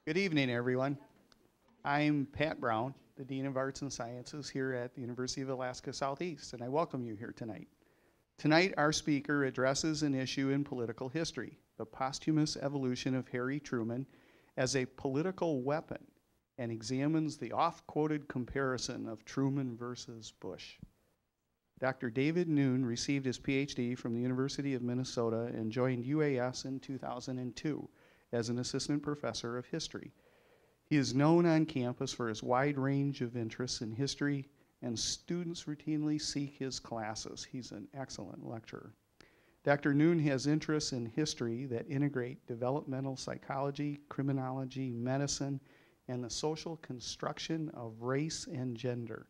Good evening, everyone. I'm Pat Brown, the Dean of Arts and Sciences here at the University of Alaska Southeast, and I welcome you here tonight. Tonight, our speaker addresses an issue in political history, the posthumous evolution of Harry Truman as a political weapon, and examines the oft-quoted comparison of Truman versus Bush. Dr. David Noon received his PhD from the University of Minnesota and joined UAS in 2002 as an assistant professor of history. He is known on campus for his wide range of interests in history, and students routinely seek his classes. He's an excellent lecturer. Dr. Noon has interests in history that integrate developmental psychology, criminology, medicine, and the social construction of race and gender.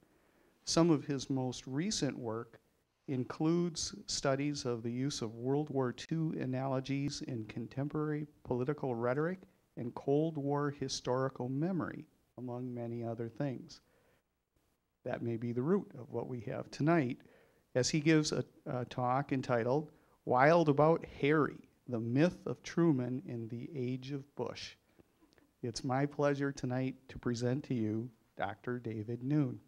Some of his most recent work includes studies of the use of World War II analogies in contemporary political rhetoric and Cold War historical memory, among many other things. That may be the root of what we have tonight, as he gives a talk entitled Wild About Harry, the Myth of Truman in the Age of Bush. It's my pleasure tonight to present to you Dr. David Noon.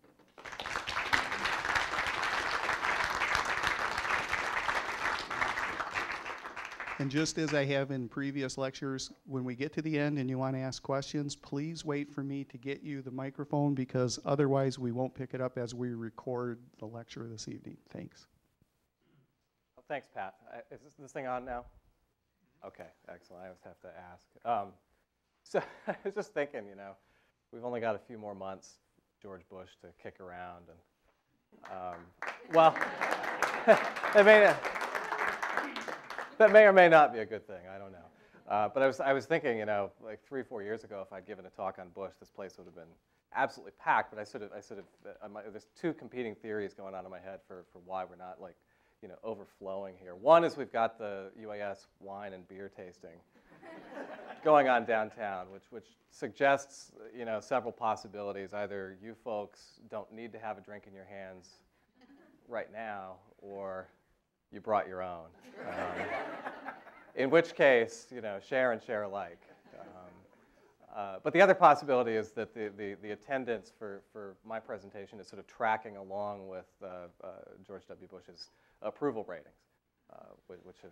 And just as I have in previous lectures, when we get to the end and you want to ask questions, please wait for me to get you the microphone, because otherwise we won't pick it up as we record the lecture this evening. Thanks. Well, thanks, Pat. Is this thing on now? Okay, excellent. I always have to ask. So I was just thinking, we've only got a few more months, George Bush, to kick around. And well, that may or may not be a good thing. I don't know. But I was thinking, like 3 or 4 years ago, if I'd given a talk on Bush, this place would have been absolutely packed. But there's two competing theories going on in my head for why we're not overflowing here. One is we've got the UAS wine and beer tasting going on downtown, which suggests several possibilities. Either you folks don't need to have a drink in your hands right now, or you brought your own. In which case, share and share alike. But the other possibility is that the attendance for my presentation is sort of tracking along with George W. Bush's approval ratings, which have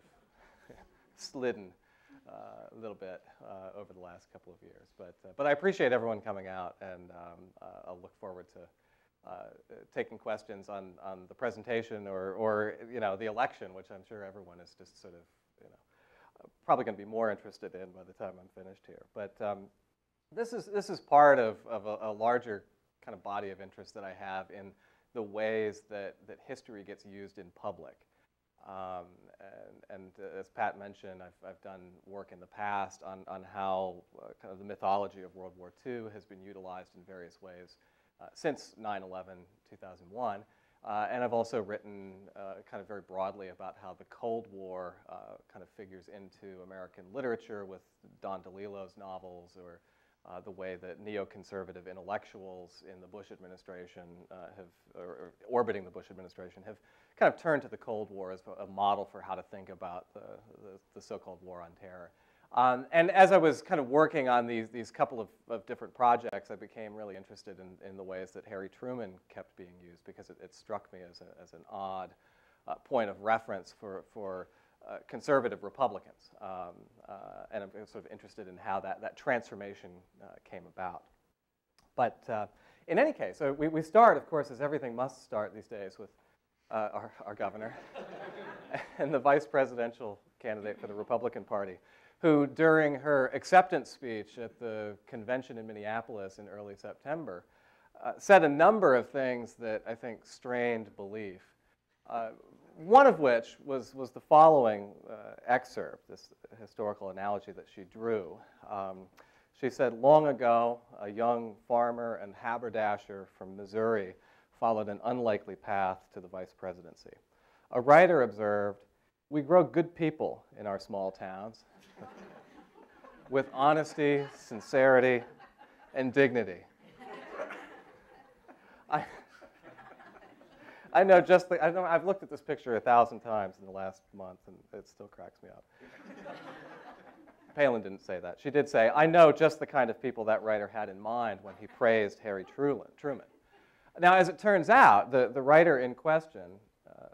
slidden a little bit over the last couple of years. But I appreciate everyone coming out, and I'll look forward to taking questions on the presentation or the election, which I'm sure everyone is just sort of probably going to be more interested in by the time I'm finished here. But this is part of a larger kind of body of interest that I have in the ways that history gets used in public. And as Pat mentioned, I've done work in the past on how kind of the mythology of World War II has been utilized in various ways since 9/11, 2001. And I've also written kind of very broadly about how the Cold War kind of figures into American literature with Don DeLillo's novels, or the way that neoconservative intellectuals in the Bush administration or orbiting the Bush administration have kind of turned to the Cold War as a model for how to think about the so-called war on terror. And as I was kind of working on these couple of different projects, I became really interested in the ways that Harry Truman kept being used, because it struck me as an odd point of reference for conservative Republicans. And I'm sort of interested in how that transformation came about. But in any case, so we start, of course, as everything must start these days, with our governor and the vice presidential candidate for the Republican Party, who during her acceptance speech at the convention in Minneapolis in early September said a number of things that I think strained belief. One of which was the following excerpt, this historical analogy that she drew. She said, "Long ago, a young farmer and haberdasher from Missouri followed an unlikely path to the vice presidency. A writer observed, 'We grow good people in our small towns with honesty, sincerity, and dignity.'" I know I've looked at this picture 1,000 times in the last month, and it still cracks me up. Palin didn't say that. She did say, I know just the kind of people that writer had in mind when he praised Harry Truman. Now, as it turns out, the writer in question,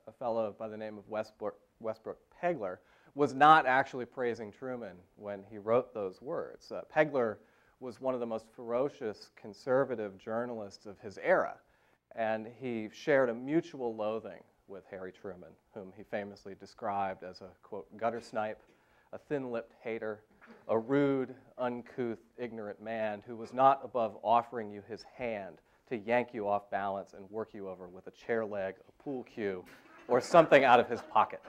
a fellow by the name of Westbrook Pegler, was not actually praising Truman when he wrote those words. Pegler was one of the most ferocious conservative journalists of his era, and he shared a mutual loathing with Harry Truman, whom he famously described as a, quote, gutter snipe, a thin-lipped hater, a rude, uncouth, ignorant man who was not above offering you his hand to yank you off balance and work you over with a chair leg, a pool cue, or something out of his pocket.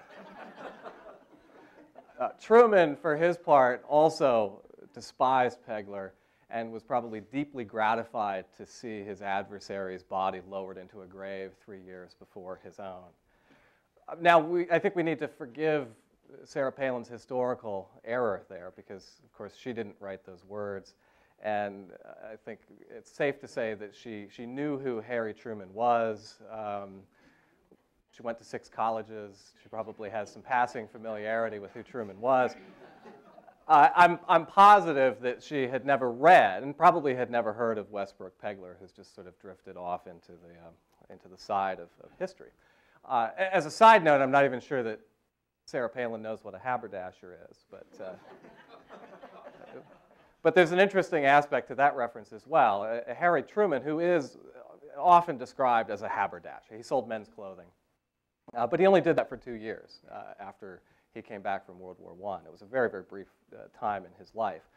Truman, for his part, also despised Pegler and was probably deeply gratified to see his adversary's body lowered into a grave 3 years before his own. Now, I think we need to forgive Sarah Palin's historical error there because, of course, she didn't write those words. And I think it's safe to say that she knew who Harry Truman was. She went to 6 colleges. She probably has some passing familiarity with who Truman was. I'm positive that she had never read and probably had never heard of Westbrook Pegler, who's just sort of drifted off into the side of history. As a side note, I'm not even sure that Sarah Palin knows what a haberdasher is, but there's an interesting aspect to that reference as well. Harry Truman, who is often described as a haberdasher, he sold men's clothing, but he only did that for 2 years after he came back from World War I. It was a very, very brief time in his life.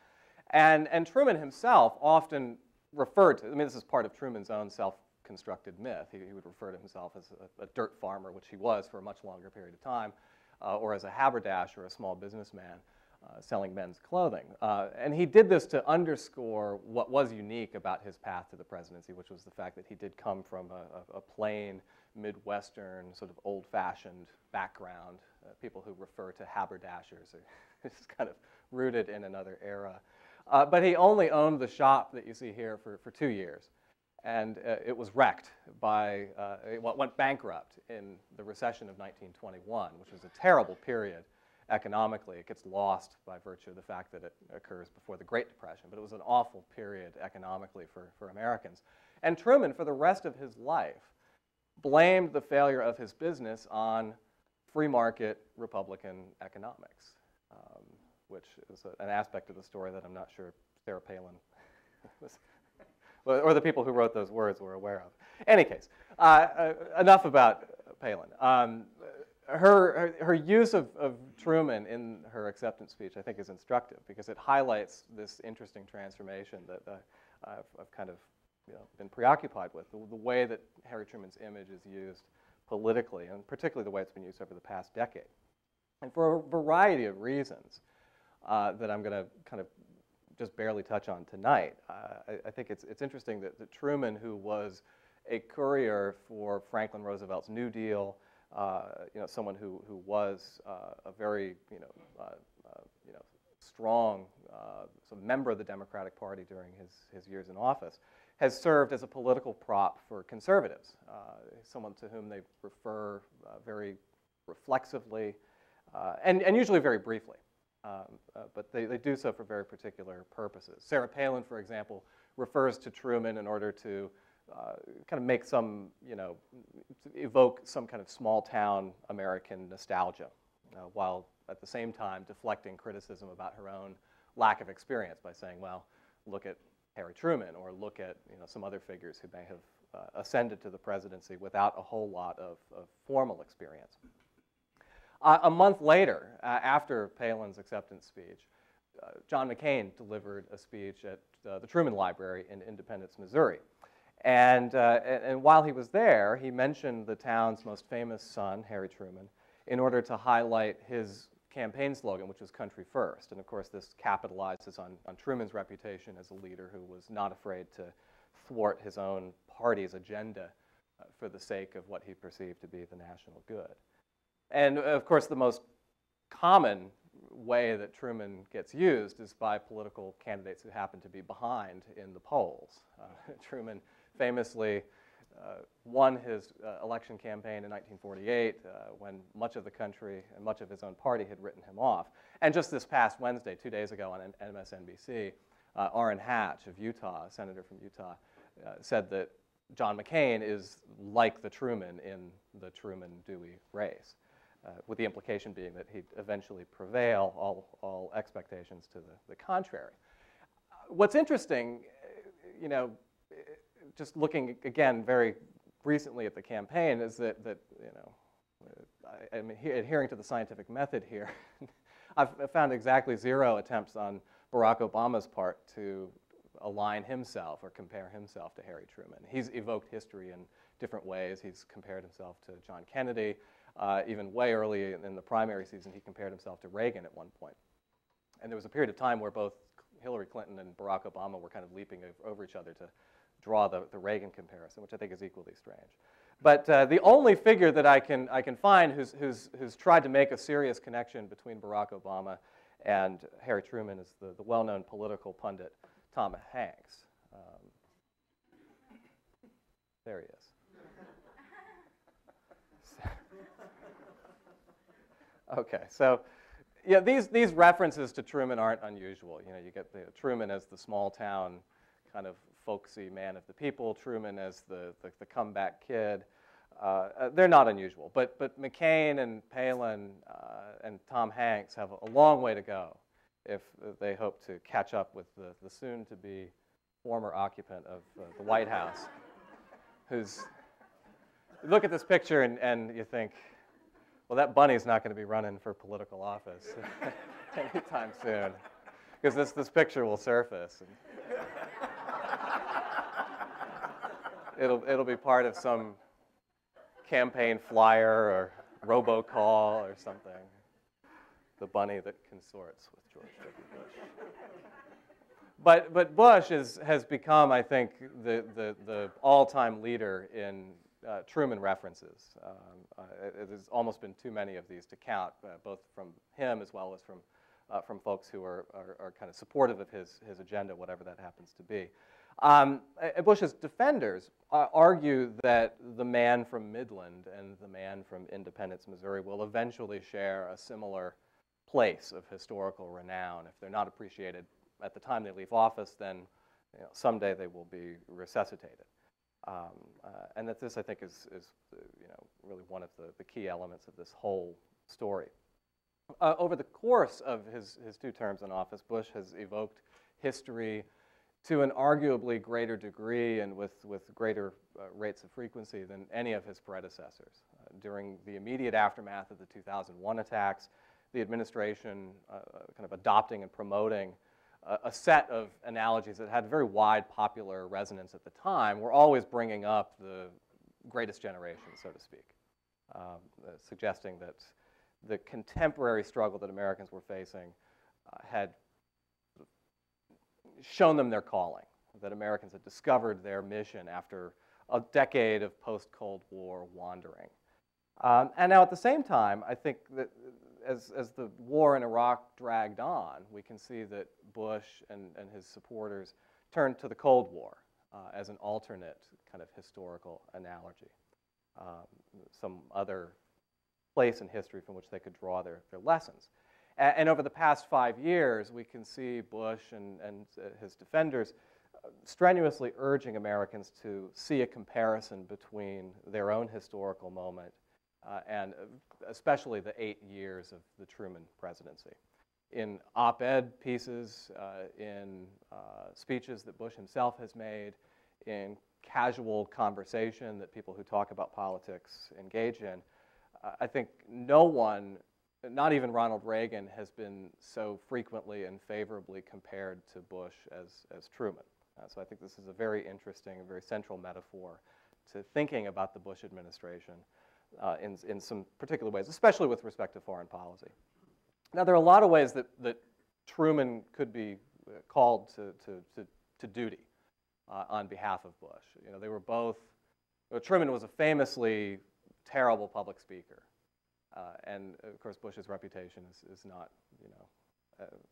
And Truman himself often referred to, I mean, this is part of Truman's own self-constructed myth. He would refer to himself as a dirt farmer, which he was for a much longer period of time, or as a haberdasher, a small businessman selling men's clothing. And he did this to underscore what was unique about his path to the presidency, which was the fact that he did come from a plain, Midwestern, sort of old-fashioned background. People who refer to haberdashers are just kind of rooted in another era. But he only owned the shop that you see here for 2 years. And it was wrecked by, it went bankrupt in the recession of 1921, which was a terrible period economically. It gets lost by virtue of the fact that it occurs before the Great Depression. But it was an awful period economically for Americans. And Truman, for the rest of his life, blamed the failure of his business on free market Republican economics, which is an aspect of the story that I'm not sure Sarah Palin was, or the people who wrote those words were aware of. In any case, enough about Palin. Her use of Truman in her acceptance speech, I think, is instructive because it highlights this interesting transformation that I've kind of been preoccupied with, the way that Harry Truman's image is used politically, and particularly the way it's been used over the past decade. And for a variety of reasons that I'm going to kind of just barely touch on tonight, I think it's interesting that Truman, who was a courier for Franklin Roosevelt's New Deal, someone who was a very strong sort of member of the Democratic Party during his years in office, has served as a political prop for conservatives, someone to whom they refer very reflexively and usually very briefly. But they do so for very particular purposes. Sarah Palin, for example, refers to Truman in order to kind of make some, evoke some kind of small-town American nostalgia, while at the same time deflecting criticism about her own lack of experience by saying, well, look at Harry Truman, or look at some other figures who may have ascended to the presidency without a whole lot of formal experience. A month later, after Palin's acceptance speech, John McCain delivered a speech at the Truman Library in Independence, Missouri. And while he was there, he mentioned the town's most famous son, Harry Truman, in order to highlight his campaign slogan, which was country first. And of course, this capitalizes on Truman's reputation as a leader who was not afraid to thwart his own party's agenda for the sake of what he perceived to be the national good. And of course, the most common way that Truman gets used is by political candidates who happen to be behind in the polls. Truman famously won his election campaign in 1948 when much of the country and much of his own party had written him off. And just this past Wednesday, 2 days ago on MSNBC, Orrin Hatch of Utah, a senator from Utah, said that John McCain is like the Truman in the Truman-Dewey race, with the implication being that he'd eventually prevail, all expectations to the contrary. What's interesting, you know, just looking again very recently at the campaign, is that you know, I'm adhering to the scientific method here. I've found exactly 0 attempts on Barack Obama's part to align himself or compare himself to Harry Truman. He's evoked history in different ways. He's compared himself to John Kennedy. Even way early in the primary season, he compared himself to Reagan at one point. And there was a period of time where both Hillary Clinton and Barack Obama were kind of leaping over each other to draw the Reagan comparison, which I think is equally strange. But the only figure that I can find who's tried to make a serious connection between Barack Obama and Harry Truman is the well-known political pundit Tom Hanks. There he is. Okay, so yeah, these references to Truman aren't unusual. You know, you get Truman as the small town kind of folksy man of the people, Truman as the comeback kid. They're not unusual, but McCain and Palin and Tom Hanks have a long way to go if they hope to catch up with the soon-to-be former occupant of the White House, who's, you look at this picture and you think, well, that bunny's not going to be running for political office anytime soon, because this picture will surface. And it'll be part of some campaign flyer or robocall or something. The bunny that consorts with George W. Bush. But Bush has become, I think, the all-time leader in Truman references. It has almost been too many of these to count, both from him as well as from folks who are kind of supportive of his agenda, whatever that happens to be. Bush's defenders argue that the man from Midland and the man from Independence, Missouri, will eventually share a similar place of historical renown. If they're not appreciated at the time they leave office, then someday they will be resuscitated. And that this, I think, is really one of the key elements of this whole story. Over the course of his 2 terms in office, Bush has evoked history to an arguably greater degree and with greater rates of frequency than any of his predecessors. During the immediate aftermath of the 2001 attacks, the administration kind of adopting and promoting a set of analogies that had very wide popular resonance at the time were always bringing up the greatest generation, so to speak, suggesting that the contemporary struggle that Americans were facing had shown them their calling, that Americans had discovered their mission after a decade of post-Cold War wandering. And now at the same time, I think that as the war in Iraq dragged on, we can see that Bush and his supporters turned to the Cold War as an alternate kind of historical analogy, some other place in history from which they could draw their lessons. And over the past 5 years, we can see Bush and his defenders strenuously urging Americans to see a comparison between their own historical moment and especially the 8 years of the Truman presidency. In op-ed pieces, in speeches that Bush himself has made, in casual conversation that people who talk about politics engage in, I think no one, not even Ronald Reagan, has been so frequently and favorably compared to Bush as Truman. So I think this is a very interesting, very central metaphor to thinking about the Bush administration in some particular ways, especially with respect to foreign policy. Now, there are a lot of ways that Truman could be called to duty on behalf of Bush. You know, they were both, Truman was a famously terrible public speaker. And of course, Bush's reputation is not,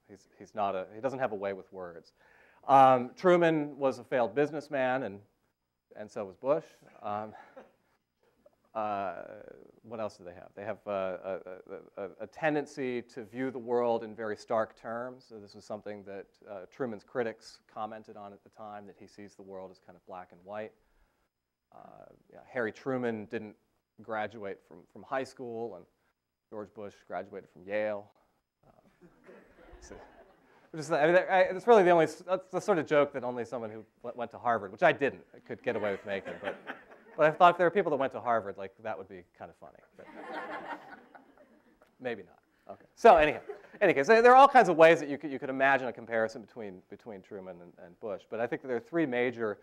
he doesn't have a way with words. Truman was a failed businessman, and so was Bush. What else do they have? They have a tendency to view the world in very stark terms. So this was something that Truman's critics commented on at the time, that he sees the world as kind of black and white. Harry Truman didn't graduate from high school, and George Bush graduated from Yale. It's really that's the sort of joke that only someone who went to Harvard, which I didn't, could get away with making. But I thought if there were people that went to Harvard, like, that would be kind of funny. But maybe not. Okay. So anyhow, in any case, there are all kinds of ways that you could imagine a comparison between Truman and Bush. But I think that there are three major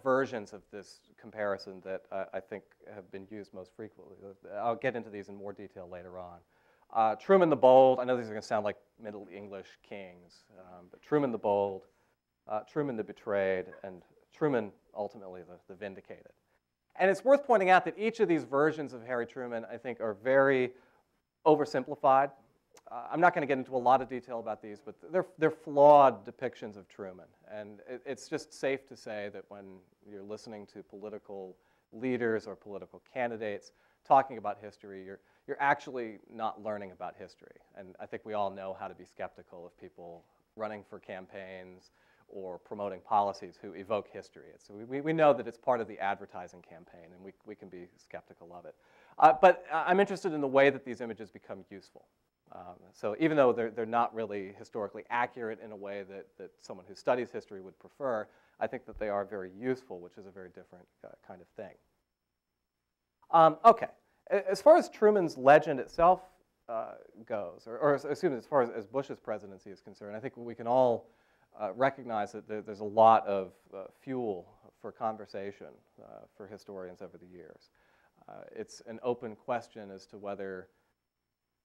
versions of this comparison that I think have been used most frequently. I'll get into these in more detail later on. Truman the Bold. I know these are going to sound like Middle English kings, but Truman the Bold, Truman the Betrayed, and Truman, ultimately, the Vindicated. And it's worth pointing out that each of these versions of Harry Truman, I think, are very oversimplified. I'm not going to get into a lot of detail about these, but they're flawed depictions of Truman. And it's just safe to say that when you're listening to political leaders or political candidates talking about history, you're actually not learning about history. And I think we all know how to be skeptical of people running for campaigns or promoting policies who evoke history. So we know that it's part of the advertising campaign, and we can be skeptical of it. But I'm interested in the way that these images become useful. So even though they're not really historically accurate in a way that someone who studies history would prefer, I think that they are very useful, which is a very different kind of thing. Okay, as far as Truman's legend itself goes, or excuse me, as far as Bush's presidency is concerned, I think we can all recognize that there's a lot of fuel for conversation for historians over the years. It's an open question as to whether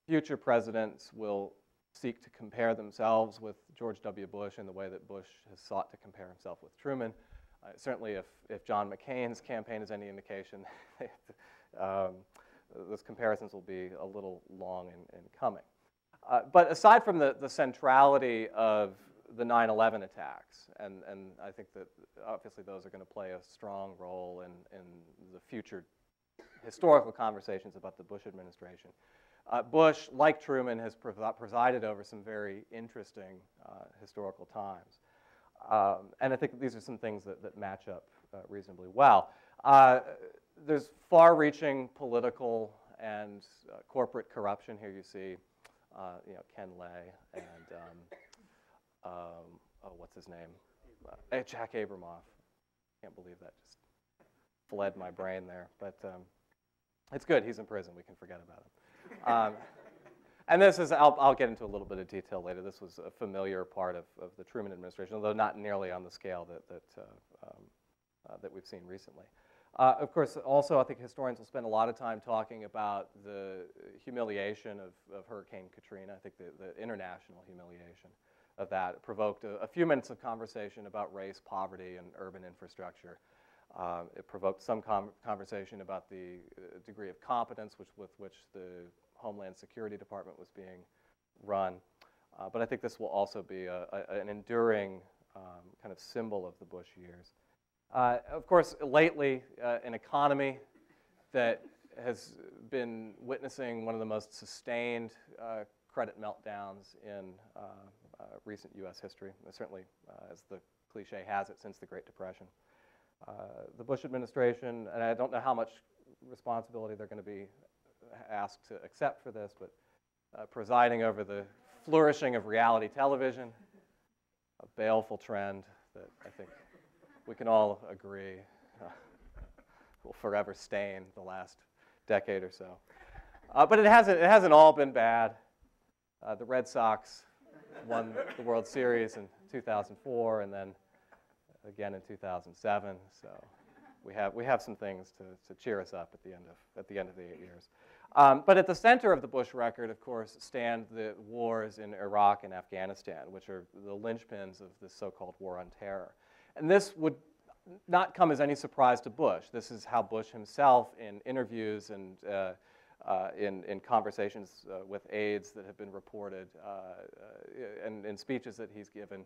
future presidents will seek to compare themselves with George W. Bush in the way that Bush has sought to compare himself with Truman. Certainly, if John McCain's campaign is any indication, those comparisons will be a little long in coming. But aside from the centrality of the 9/11 attacks, and I think that obviously those are going to play a strong role in the future historical conversations about the Bush administration. Bush, like Truman, has presided over some very interesting historical times. And I think these are some things that match up reasonably well. There's far-reaching political and corporate corruption here. You see Ken Lay and what's his name? Jack Abramoff. Can't believe that just fled my brain there. But it's good. He's in prison. We can forget about him. And this is, I'll get into a little bit of detail later. This was a familiar part of the Truman administration, although not nearly on the scale that we've seen recently. Of course, also, I think historians will spend a lot of time talking about the humiliation of Hurricane Katrina. I think the international humiliation of that provoked a few minutes of conversation about race, poverty, and urban infrastructure. It provoked some conversation about the degree of competence with which the Homeland Security Department was being run. But I think this will also be an enduring kind of symbol of the Bush years. Of course, lately, an economy that has been witnessing one of the most sustained credit meltdowns in recent U.S. history, certainly, as the cliche has it, since the Great Depression. The Bush administration, and I don't know how much responsibility they're going to be asked to accept for this, but presiding over the flourishing of reality television, a baleful trend that I think we can all agree will forever stain the last decade or so. But it hasn't all been bad. The Red Sox won the World Series in 2004, and then again in 2007. So we have some things to cheer us up at the end of the 8 years. But at the center of the Bush record, of course, stand the wars in Iraq and Afghanistan, which are the linchpins of this so-called war on terror. And this would not come as any surprise to Bush. This is how Bush himself, in interviews and in conversations with aides that have been reported, and in speeches that he's given,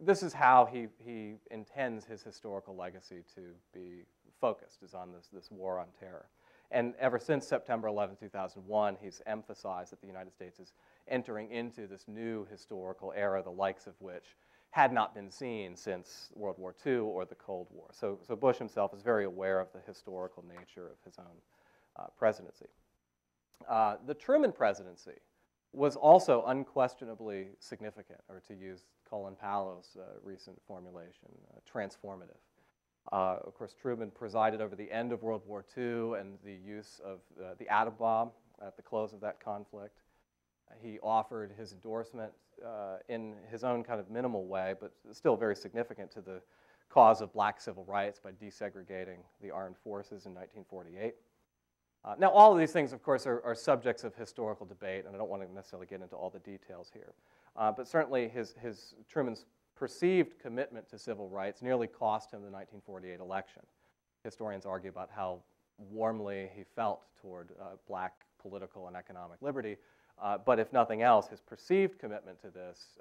this is how he intends his historical legacy to be focused, is on this war on terror. And ever since September 11, 2001, he's emphasized that the United States is entering into this new historical era, the likes of which had not been seen since World War II or the Cold War. So Bush himself is very aware of the historical nature of his own presidency. The Truman presidency was also unquestionably significant, or to use Colin Powell's recent formulation, transformative. Of course, Truman presided over the end of World War II and the use of the atom bomb at the close of that conflict. He offered his endorsement in his own kind of minimal way, but still very significant to the cause of black civil rights by desegregating the armed forces in 1948. Now, all of these things, of course, are subjects of historical debate, and I don't want to necessarily get into all the details here. But certainly Truman's perceived commitment to civil rights nearly cost him the 1948 election. Historians argue about how warmly he felt toward black political and economic liberty, but if nothing else, his perceived commitment to this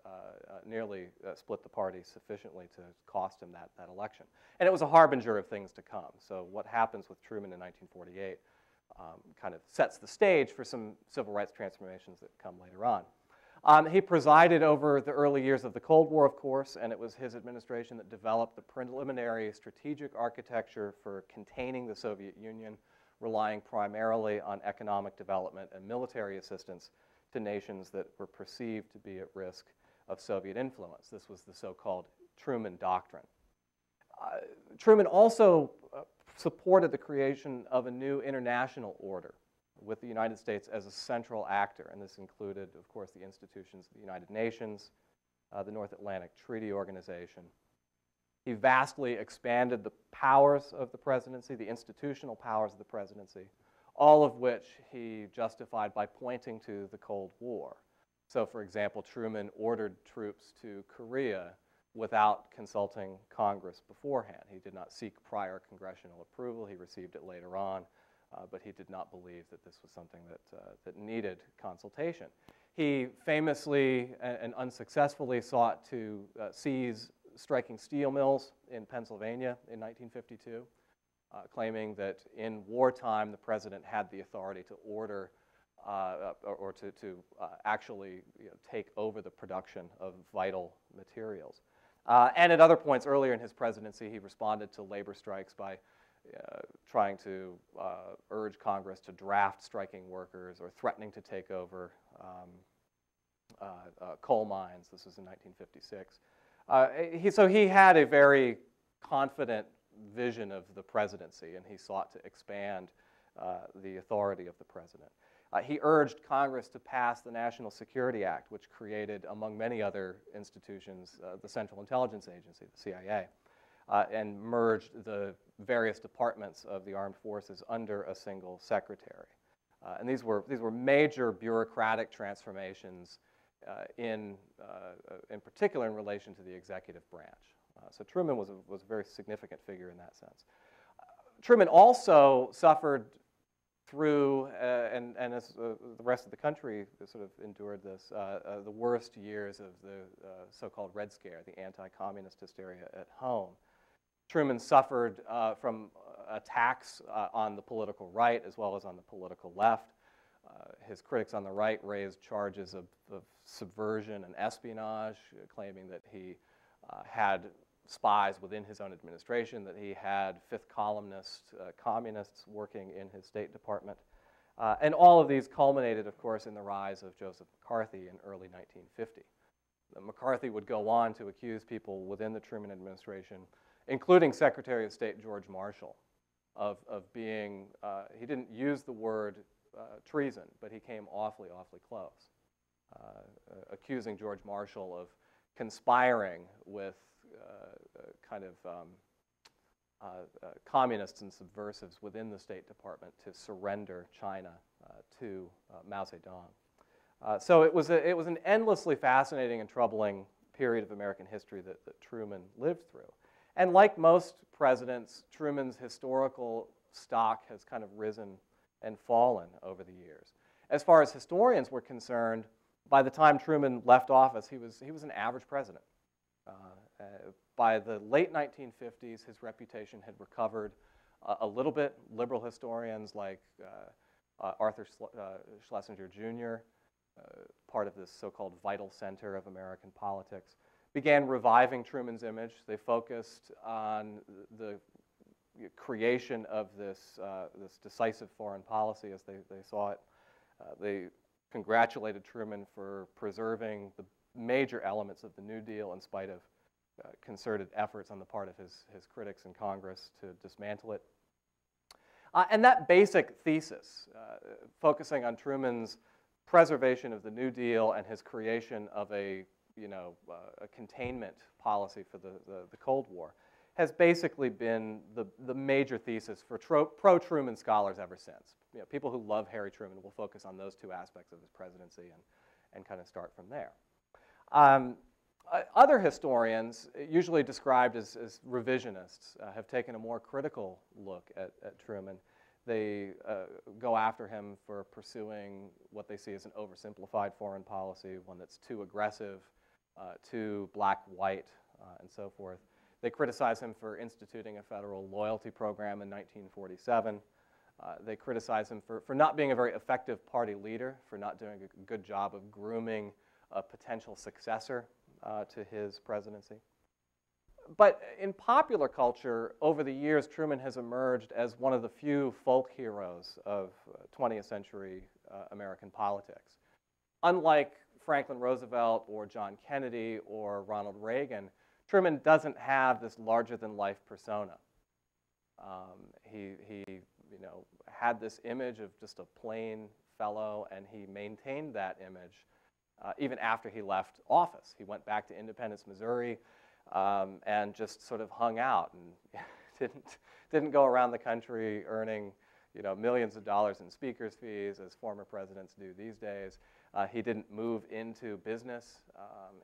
nearly split the party sufficiently to cost him that election. And it was a harbinger of things to come. So what happens with Truman in 1948 kind of sets the stage for some civil rights transformations that come later on. He presided over the early years of the Cold War, of course, and it was his administration that developed the preliminary strategic architecture for containing the Soviet Union, relying primarily on economic development and military assistance to nations that were perceived to be at risk of Soviet influence. This was the so-called Truman Doctrine. Truman also supported the creation of a new international order with the United States as a central actor, and this included, of course, the institutions of the United Nations, the North Atlantic Treaty Organization. He vastly expanded the powers of the presidency, the institutional powers of the presidency, all of which he justified by pointing to the Cold War. So, for example, Truman ordered troops to Korea without consulting Congress beforehand. He did not seek prior congressional approval. He received it later on. But he did not believe that this was something that needed consultation. He famously and unsuccessfully sought to seize striking steel mills in Pennsylvania in 1952, claiming that in wartime the president had the authority to order or to actually take over the production of vital materials. And at other points earlier in his presidency, he responded to labor strikes by trying to urge Congress to draft striking workers or threatening to take over coal mines. This was in 1956. So he had a very confident vision of the presidency, and he sought to expand the authority of the president. He urged Congress to pass the National Security Act, which created, among many other institutions, the Central Intelligence Agency, the CIA. And merged the various departments of the armed forces under a single secretary. And these were major bureaucratic transformations in particular in relation to the executive branch. So Truman was a very significant figure in that sense. Truman also suffered through, and as the rest of the country sort of endured this, the worst years of the so-called Red Scare, the anti-communist hysteria at home. Truman suffered from attacks on the political right as well as on the political left. His critics on the right raised charges of subversion and espionage, claiming that he had spies within his own administration, that he had fifth columnist communists working in his State Department. And all of these culminated, of course, in the rise of Joseph McCarthy in early 1950. McCarthy would go on to accuse people within the Truman administration, including Secretary of State George Marshall, of being, he didn't use the word treason, but he came awfully, awfully close, accusing George Marshall of conspiring with communists and subversives within the State Department to surrender China to Mao Zedong. So it was an endlessly fascinating and troubling period of American history that Truman lived through. And like most presidents, Truman's historical stock has kind of risen and fallen over the years. As far as historians were concerned, by the time Truman left office, he was an average president. By the late 1950s, his reputation had recovered a little bit liberal historians like Arthur Schlesinger Jr., part of this so-called vital center of American politics, began reviving Truman's image. They focused on the creation of this decisive foreign policy as they saw it. They congratulated Truman for preserving the major elements of the New Deal in spite of concerted efforts on the part of his critics in Congress to dismantle it. And that basic thesis, focusing on Truman's preservation of the New Deal and his creation of a containment policy for the Cold War, has basically been the major thesis for pro-Truman scholars ever since. People who love Harry Truman will focus on those two aspects of his presidency and kind of start from there. Other historians, usually described as revisionists, have taken a more critical look at Truman. They go after him for pursuing what they see as an oversimplified foreign policy, one that's too aggressive, too black-white, and so forth. They criticize him for instituting a federal loyalty program in 1947. They criticize him for not being a very effective party leader, for not doing a good job of grooming a potential successor to his presidency. But in popular culture, over the years, Truman has emerged as one of the few folk heroes of 20th century American politics. Unlike Franklin Roosevelt or John Kennedy or Ronald Reagan, Truman doesn't have this larger-than-life persona. He had this image of just a plain fellow, and he maintained that image even after he left office. He went back to Independence, Missouri, and just sort of hung out and didn't go around the country earning millions of dollars in speakers' fees as former presidents do these days. He didn't move into business.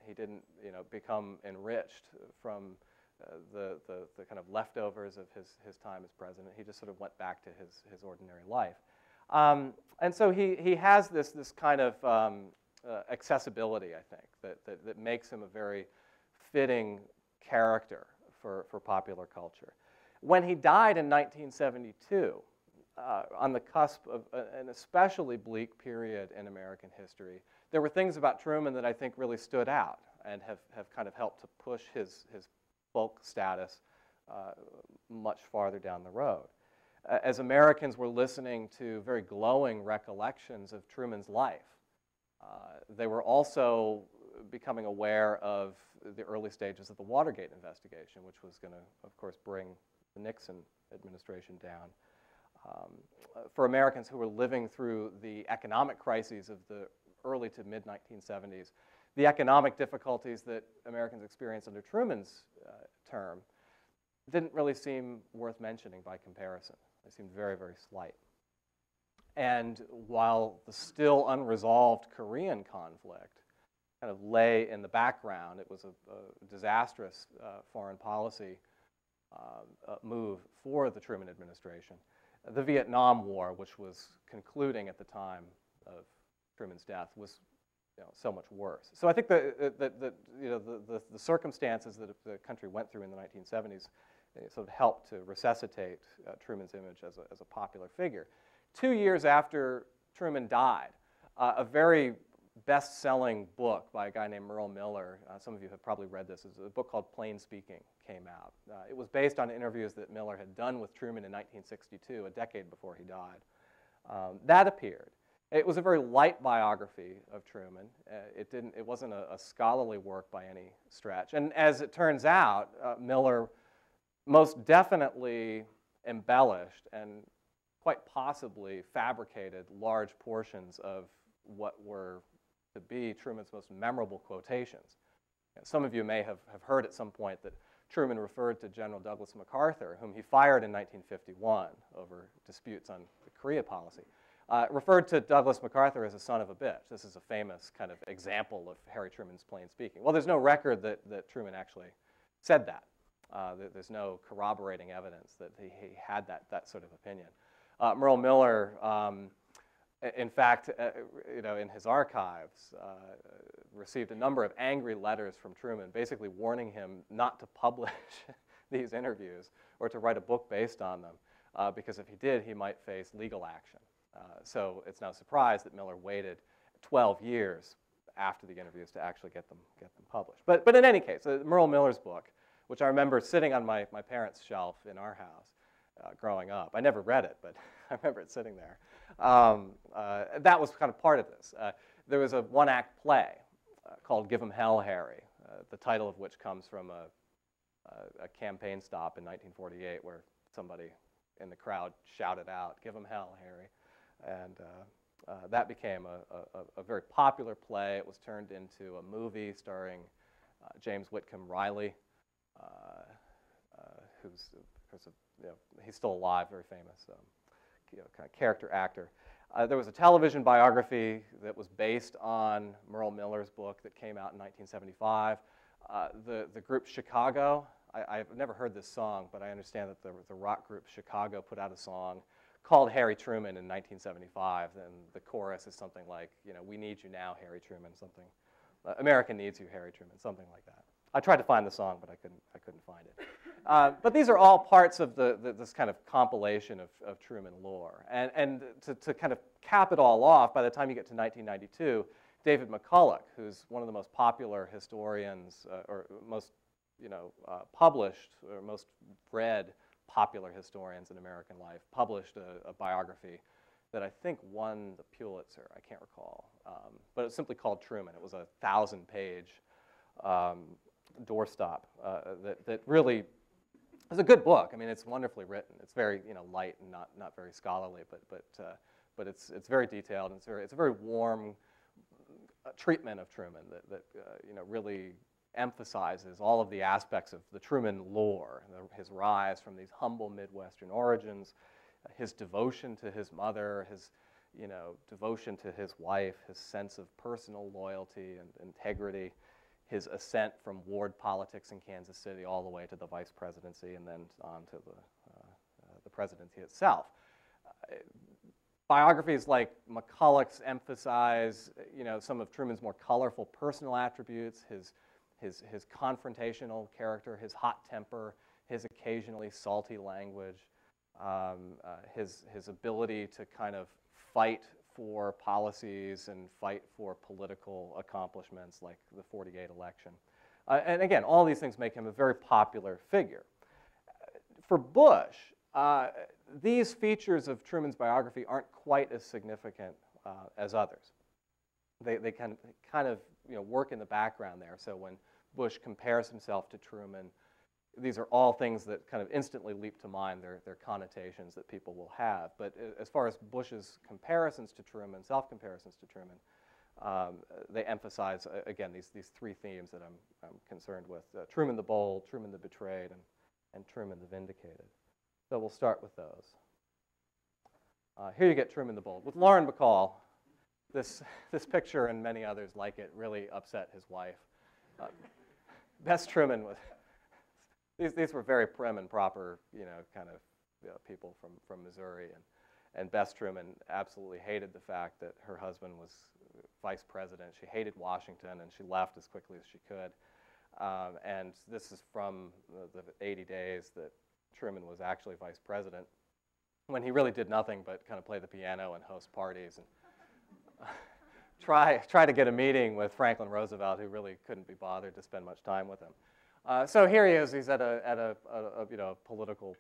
He didn't become enriched from the kind of leftovers of his time as president. He just sort of went back to his ordinary life. And so he has this kind of accessibility, I think, that makes him a very fitting character for popular culture. When he died in 1972, on the cusp of an especially bleak period in American history, there were things about Truman that I think really stood out and have kind of helped to push his folk status much farther down the road. As Americans were listening to very glowing recollections of Truman's life, they were also becoming aware of the early stages of the Watergate investigation, which was going to, of course, bring the Nixon administration down. For Americans who were living through the economic crises of the early to mid-1970s, the economic difficulties that Americans experienced under Truman's term didn't really seem worth mentioning by comparison. They seemed very, very slight. And while the still unresolved Korean conflict kind of lay in the background, it was a disastrous foreign policy move for the Truman administration. The Vietnam War, which was concluding at the time of Truman's death, was so much worse. So I think the circumstances that the country went through in the 1970s sort of helped to resuscitate Truman's image as a popular figure. 2 years after Truman died, a very best-selling book by a guy named Merle Miller, some of you have probably read this, is a book called Plain Speaking, came out. It was based on interviews that Miller had done with Truman in 1962, a decade before he died. That appeared. It was a very light biography of Truman. It wasn't a scholarly work by any stretch. And as it turns out, Miller most definitely embellished and quite possibly fabricated large portions of what were to be Truman's most memorable quotations. Some of you may have heard at some point that Truman referred to General Douglas MacArthur, whom he fired in 1951 over disputes on the Korea policy, referred to Douglas MacArthur as a son of a bitch. This is a famous kind of example of Harry Truman's plain speaking. Well, there's no record that Truman actually said that. There's no corroborating evidence that he had that sort of opinion. Merle Miller, in fact, in his archives, received a number of angry letters from Truman, basically warning him not to publish these interviews or to write a book based on them, because if he did, he might face legal action. So it's no surprise that Miller waited 12 years after the interviews to actually get them published. But in any case, Merle Miller's book, which I remember sitting on my parents' shelf in our house growing up. I never read it, but I remember it sitting there. That was kind of part of this. There was a one-act play called Give 'Em Hell, Harry, the title of which comes from a campaign stop in 1948 where somebody in the crowd shouted out, "Give 'em hell, Harry." And that became a very popular play. It was turned into a movie starring James Whitcomb Riley, who's, of course, he's still alive, very famous kind of character actor. There was a television biography that was based on Merle Miller's book that came out in 1975. The group Chicago, I've never heard this song, but I understand that the rock group Chicago put out a song called Harry Truman in 1975, and the chorus is something like, "We need you now, Harry Truman," something. "America needs you, Harry Truman," something like that. I tried to find the song, but I couldn't find it. But these are all parts of this kind of compilation of Truman lore. And to kind of cap it all off, by the time you get to 1992, David McCulloch, who's one of the most popular historians, or most published or most read popular historians in American life, published a biography that I think won the Pulitzer. I can't recall. But it's simply called Truman. It was a 1,000-page doorstop that really is a good book. I mean, it's wonderfully written. It's very light and not very scholarly, but it's very detailed, and it's a very warm treatment of Truman that really emphasizes all of the aspects of the Truman lore, his rise from these humble Midwestern origins, his devotion to his mother, his devotion to his wife, his sense of personal loyalty and integrity, his ascent from ward politics in Kansas City all the way to the vice presidency and then on to the presidency itself. Biographies like McCulloch's emphasize, some of Truman's more colorful personal attributes, his confrontational character, his hot temper, his occasionally salty language, his ability to kind of fight for policies and fight for political accomplishments like the '48 election. And again, all these things make him a very popular figure. For Bush, these features of Truman's biography aren't quite as significant as others. They kind of work in the background there. So when Bush compares himself to Truman, these are all things that kind of instantly leap to mind. They're connotations that people will have. But as far as Bush's comparisons to Truman, self-comparisons to Truman, they emphasize, again, these three themes that I'm concerned with. Truman the Bold, Truman the Betrayed, and Truman the Vindicated. So we'll start with those. Here you get Truman the Bold. With Lauren Bacall, this picture and many others like it really upset his wife. Bess Truman was... These were very prim and proper, people from Missouri, and Bess Truman absolutely hated the fact that her husband was vice president. She hated Washington, and she left as quickly as she could. And this is from the 80 days that Truman was actually vice president, when he really did nothing but kind of play the piano and host parties and try to get a meeting with Franklin Roosevelt, who really couldn't be bothered to spend much time with him. So here he is. He's at a political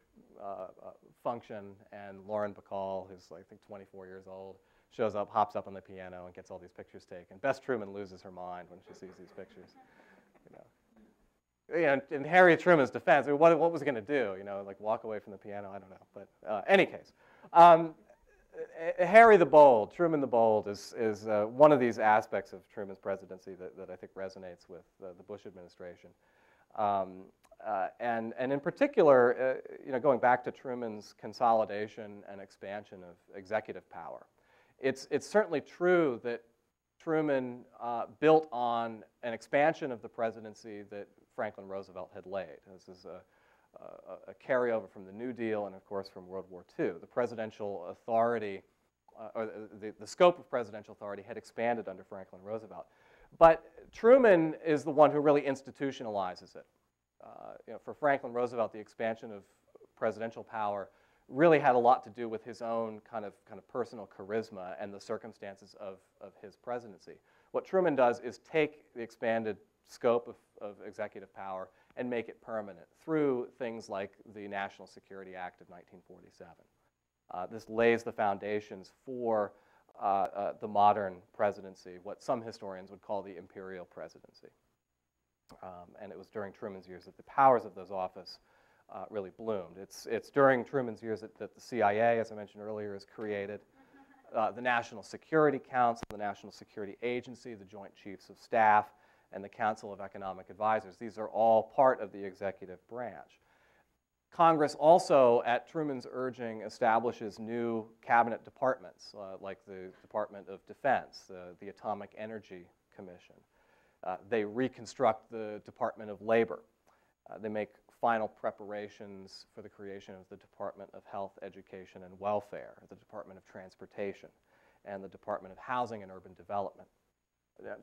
function, and Lauren Bacall, who's I think 24 years old, shows up, hops up on the piano, and gets all these pictures taken. Bess Truman loses her mind when she sees these pictures. In Harry Truman's defense, I mean, what was he going to do? Like walk away from the piano? I don't know. But any case, Harry the Bold, Truman the Bold, is one of these aspects of Truman's presidency that I think resonates with the Bush administration. And in particular, going back to Truman's consolidation and expansion of executive power, it's certainly true that Truman built on an expansion of the presidency that Franklin Roosevelt had laid. This is a carryover from the New Deal and, of course, from World War II. The presidential authority, or the scope of presidential authority had expanded under Franklin Roosevelt. But Truman is the one who really institutionalizes it. For Franklin Roosevelt, the expansion of presidential power really had a lot to do with his own kind of personal charisma and the circumstances of his presidency. What Truman does is take the expanded scope of executive power and make it permanent through things like the National Security Act of 1947. This lays the foundations for the modern presidency, what some historians would call the Imperial Presidency. And it was during Truman's years that the powers of those office really bloomed. It's during Truman's years that the CIA, as I mentioned earlier, is created. The National Security Council, the National Security Agency, the Joint Chiefs of Staff, and the Council of Economic Advisors. These are all part of the executive branch. Congress also, at Truman's urging, establishes new cabinet departments, like the Department of Defense, the Atomic Energy Commission. They reconstruct the Department of Labor. They make final preparations for the creation of the Department of Health, Education, and Welfare, the Department of Transportation, and the Department of Housing and Urban Development.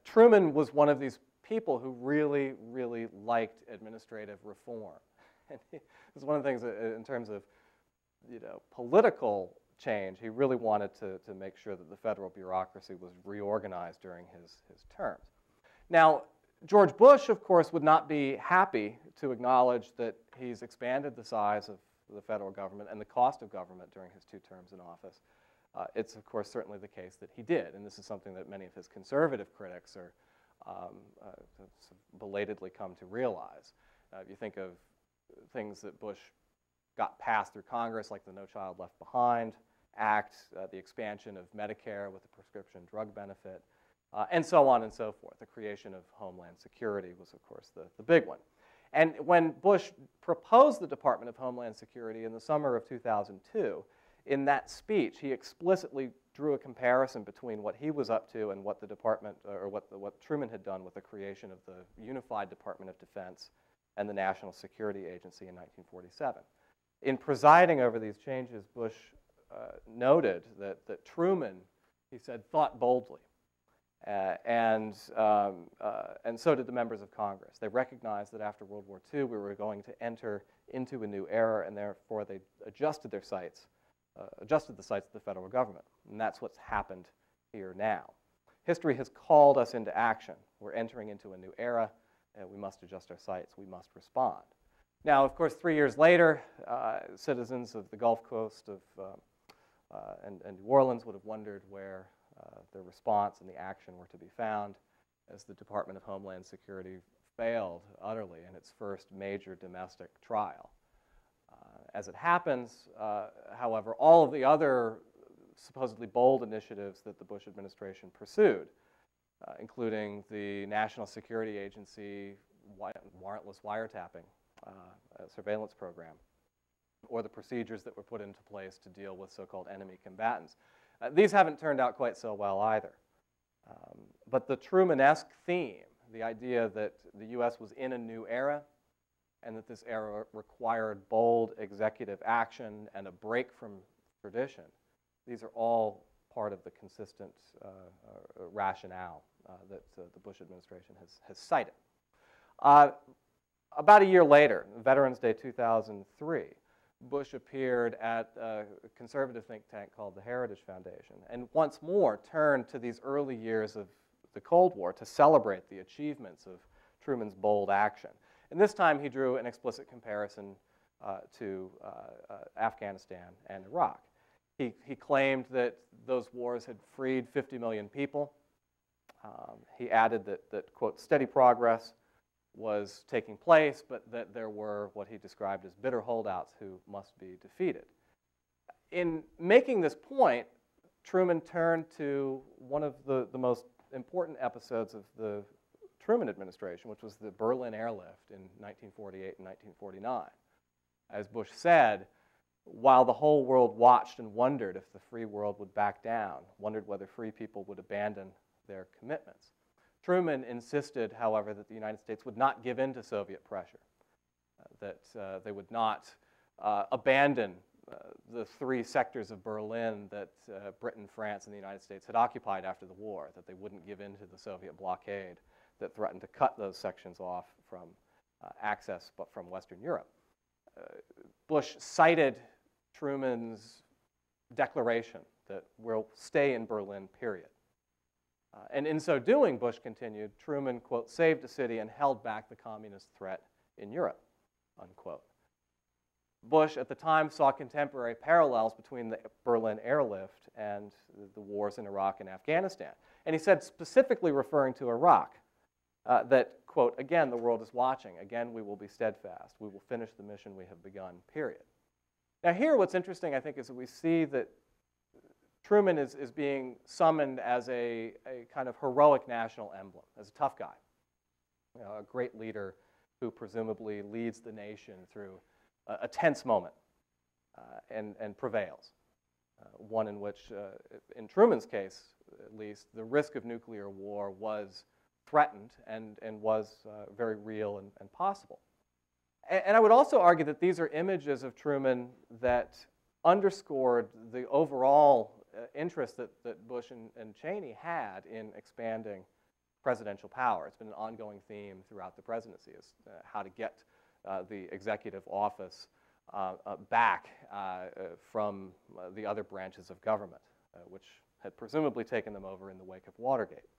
Truman was one of these people who really, really liked administrative reform. And this is one of the things in terms of, political change. He really wanted to make sure that the federal bureaucracy was reorganized during his terms. Now, George Bush, of course, would not be happy to acknowledge that he's expanded the size of the federal government and the cost of government during his 2 terms in office. It's, of course, certainly the case that he did, and this is something that many of his conservative critics are belatedly come to realize. If you think of things that Bush got passed through Congress, like the No Child Left Behind Act, the expansion of Medicare with the prescription drug benefit, and so on and so forth. The creation of Homeland Security was, of course, the big one. And when Bush proposed the Department of Homeland Security in the summer of 2002, in that speech, he explicitly drew a comparison between what he was up to and what the department, or what Truman had done with the creation of the Unified Department of Defense and the National Security Agency in 1947. In presiding over these changes, Bush noted that Truman, he said, thought boldly. And so did the members of Congress. They recognized that after World War II, we were going to enter into a new era, and therefore they adjusted the sights of the federal government. And that's what's happened here now. History has called us into action. We're entering into a new era, and we must adjust our sights. We must respond. Now, of course, 3 years later, citizens of the Gulf Coast and New Orleans would have wondered where the response and the action were to be found, as the Department of Homeland Security failed utterly in its first major domestic trial. As it happens, however, all of the other supposedly bold initiatives that the Bush administration pursued, including the National Security Agency warrantless wiretapping surveillance program, or the procedures that were put into place to deal with so-called enemy combatants, these haven't turned out quite so well either. But the Truman-esque theme, the idea that the U.S. was in a new era and that this era required bold executive action and a break from tradition, these are all part of the consistent rationale that the Bush administration has cited. About a year later, Veterans Day 2003, Bush appeared at a conservative think tank called the Heritage Foundation and once more turned to these early years of the Cold War to celebrate the achievements of Truman's bold action. And this time he drew an explicit comparison to Afghanistan and Iraq. He claimed that those wars had freed 50 million people. He added that, quote, steady progress was taking place, but that there were what he described as bitter holdouts who must be defeated. In making this point, Truman turned to one of the most important episodes of the Truman administration, which was the Berlin Airlift in 1948 and 1949. As Bush said, while the whole world watched and wondered if the free world would back down, wondered whether free people would abandon their commitments, Truman insisted, however, that the United States would not give in to Soviet pressure, that they would not abandon the 3 sectors of Berlin that Britain, France, and the United States had occupied after the war, that they wouldn't give in to the Soviet blockade that threatened to cut those sections off from access but from Western Europe. Bush cited Truman's declaration that we'll stay in Berlin, period. And in so doing, Bush continued, Truman, quote, saved the city and held back the communist threat in Europe, unquote. Bush at the time saw contemporary parallels between the Berlin Airlift and the wars in Iraq and Afghanistan. And he said, specifically referring to Iraq, that, quote, again, the world is watching. Again, we will be steadfast. We will finish the mission we have begun, period. Now here, what's interesting, I think, is that we see that Truman is being summoned as a kind of heroic national emblem, as a tough guy, a great leader who presumably leads the nation through a tense moment and prevails. One in which, in Truman's case at least, the risk of nuclear war was threatened and was very real and possible. And I would also argue that these are images of Truman that underscored the overall interest that Bush and Cheney had in expanding presidential power. It's been an ongoing theme throughout the presidency, is how to get the executive office back from the other branches of government, which had presumably taken them over in the wake of Watergate.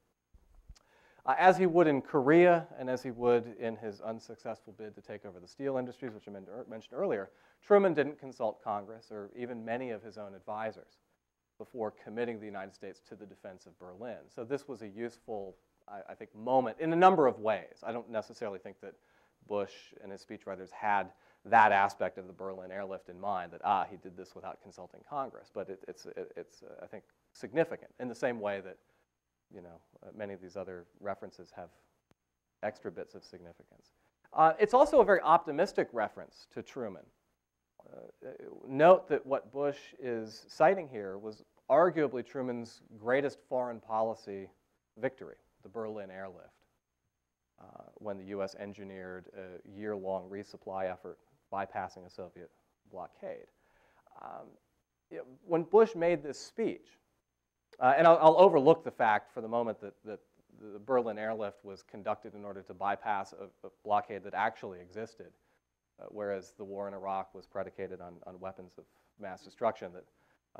As he would in Korea and as he would in his unsuccessful bid to take over the steel industries, which I mentioned earlier, Truman didn't consult Congress or even many of his own advisors before committing the United States to the defense of Berlin. So this was a useful, I think, moment in a number of ways. I don't necessarily think that Bush and his speechwriters had that aspect of the Berlin Airlift in mind, that, he did this without consulting Congress. But it's I think, significant in the same way that, many of these other references have extra bits of significance. It's also a very optimistic reference to Truman. Note that what Bush is citing here was arguably Truman's greatest foreign policy victory, the Berlin Airlift, when the U.S. engineered a year-long resupply effort bypassing a Soviet blockade. When Bush made this speech, and I'll overlook the fact for the moment that the Berlin Airlift was conducted in order to bypass a blockade that actually existed, whereas the war in Iraq was predicated on weapons of mass destruction that,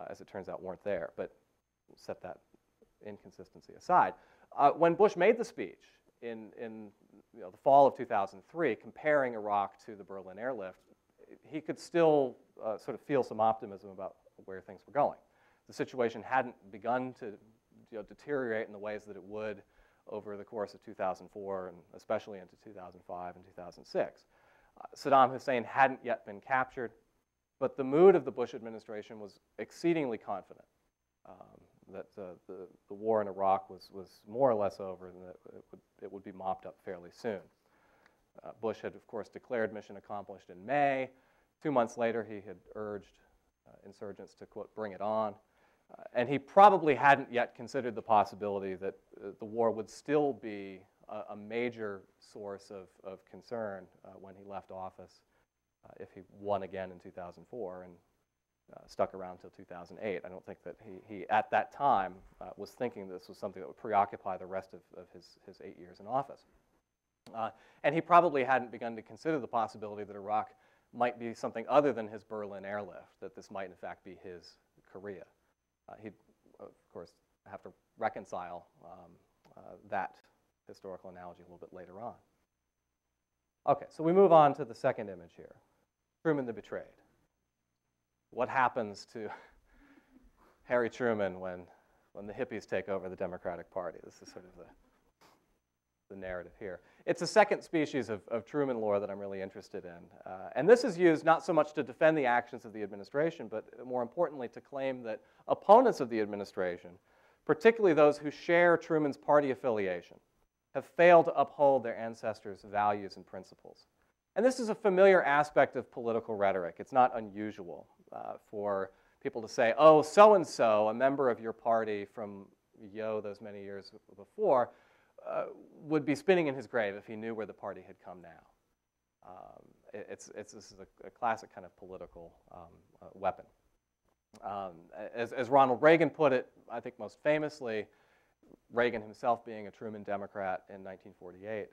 as it turns out, weren't there. But we'll set that inconsistency aside. When Bush made the speech in the fall of 2003, comparing Iraq to the Berlin Airlift, he could still sort of feel some optimism about where things were going. The situation hadn't begun to deteriorate in the ways that it would over the course of 2004 and especially into 2005 and 2006. Saddam Hussein hadn't yet been captured, but the mood of the Bush administration was exceedingly confident that the war in Iraq was more or less over and that it would be mopped up fairly soon. Bush had, of course, declared mission accomplished in May. 2 months later, he had urged insurgents to, quote, bring it on. And he probably hadn't yet considered the possibility that the war would still be a major source of concern when he left office if he won again in 2004 and stuck around until 2008. I don't think that he at that time, was thinking this was something that would preoccupy the rest of his 8 years in office. And he probably hadn't begun to consider the possibility that Iraq might be something other than his Berlin Airlift, that this might in fact be his Korea. He'd, of course, have to reconcile that historical analogy a little bit later on. Okay, so we move on to the second image here. Truman the Betrayed. What happens to Harry Truman when the hippies take over the Democratic Party? This is sort of the narrative here. It's a second species of Truman lore that I'm really interested in. And this is used not so much to defend the actions of the administration, but more importantly to claim that opponents of the administration, particularly those who share Truman's party affiliation, have failed to uphold their ancestors' values and principles. And this is a familiar aspect of political rhetoric. It's not unusual for people to say, oh, so-and-so, a member of your party from those many years before, would be spinning in his grave if he knew where the party had come now. This is a classic kind of political weapon. As Ronald Reagan put it, I think most famously, Reagan himself being a Truman Democrat in 1948,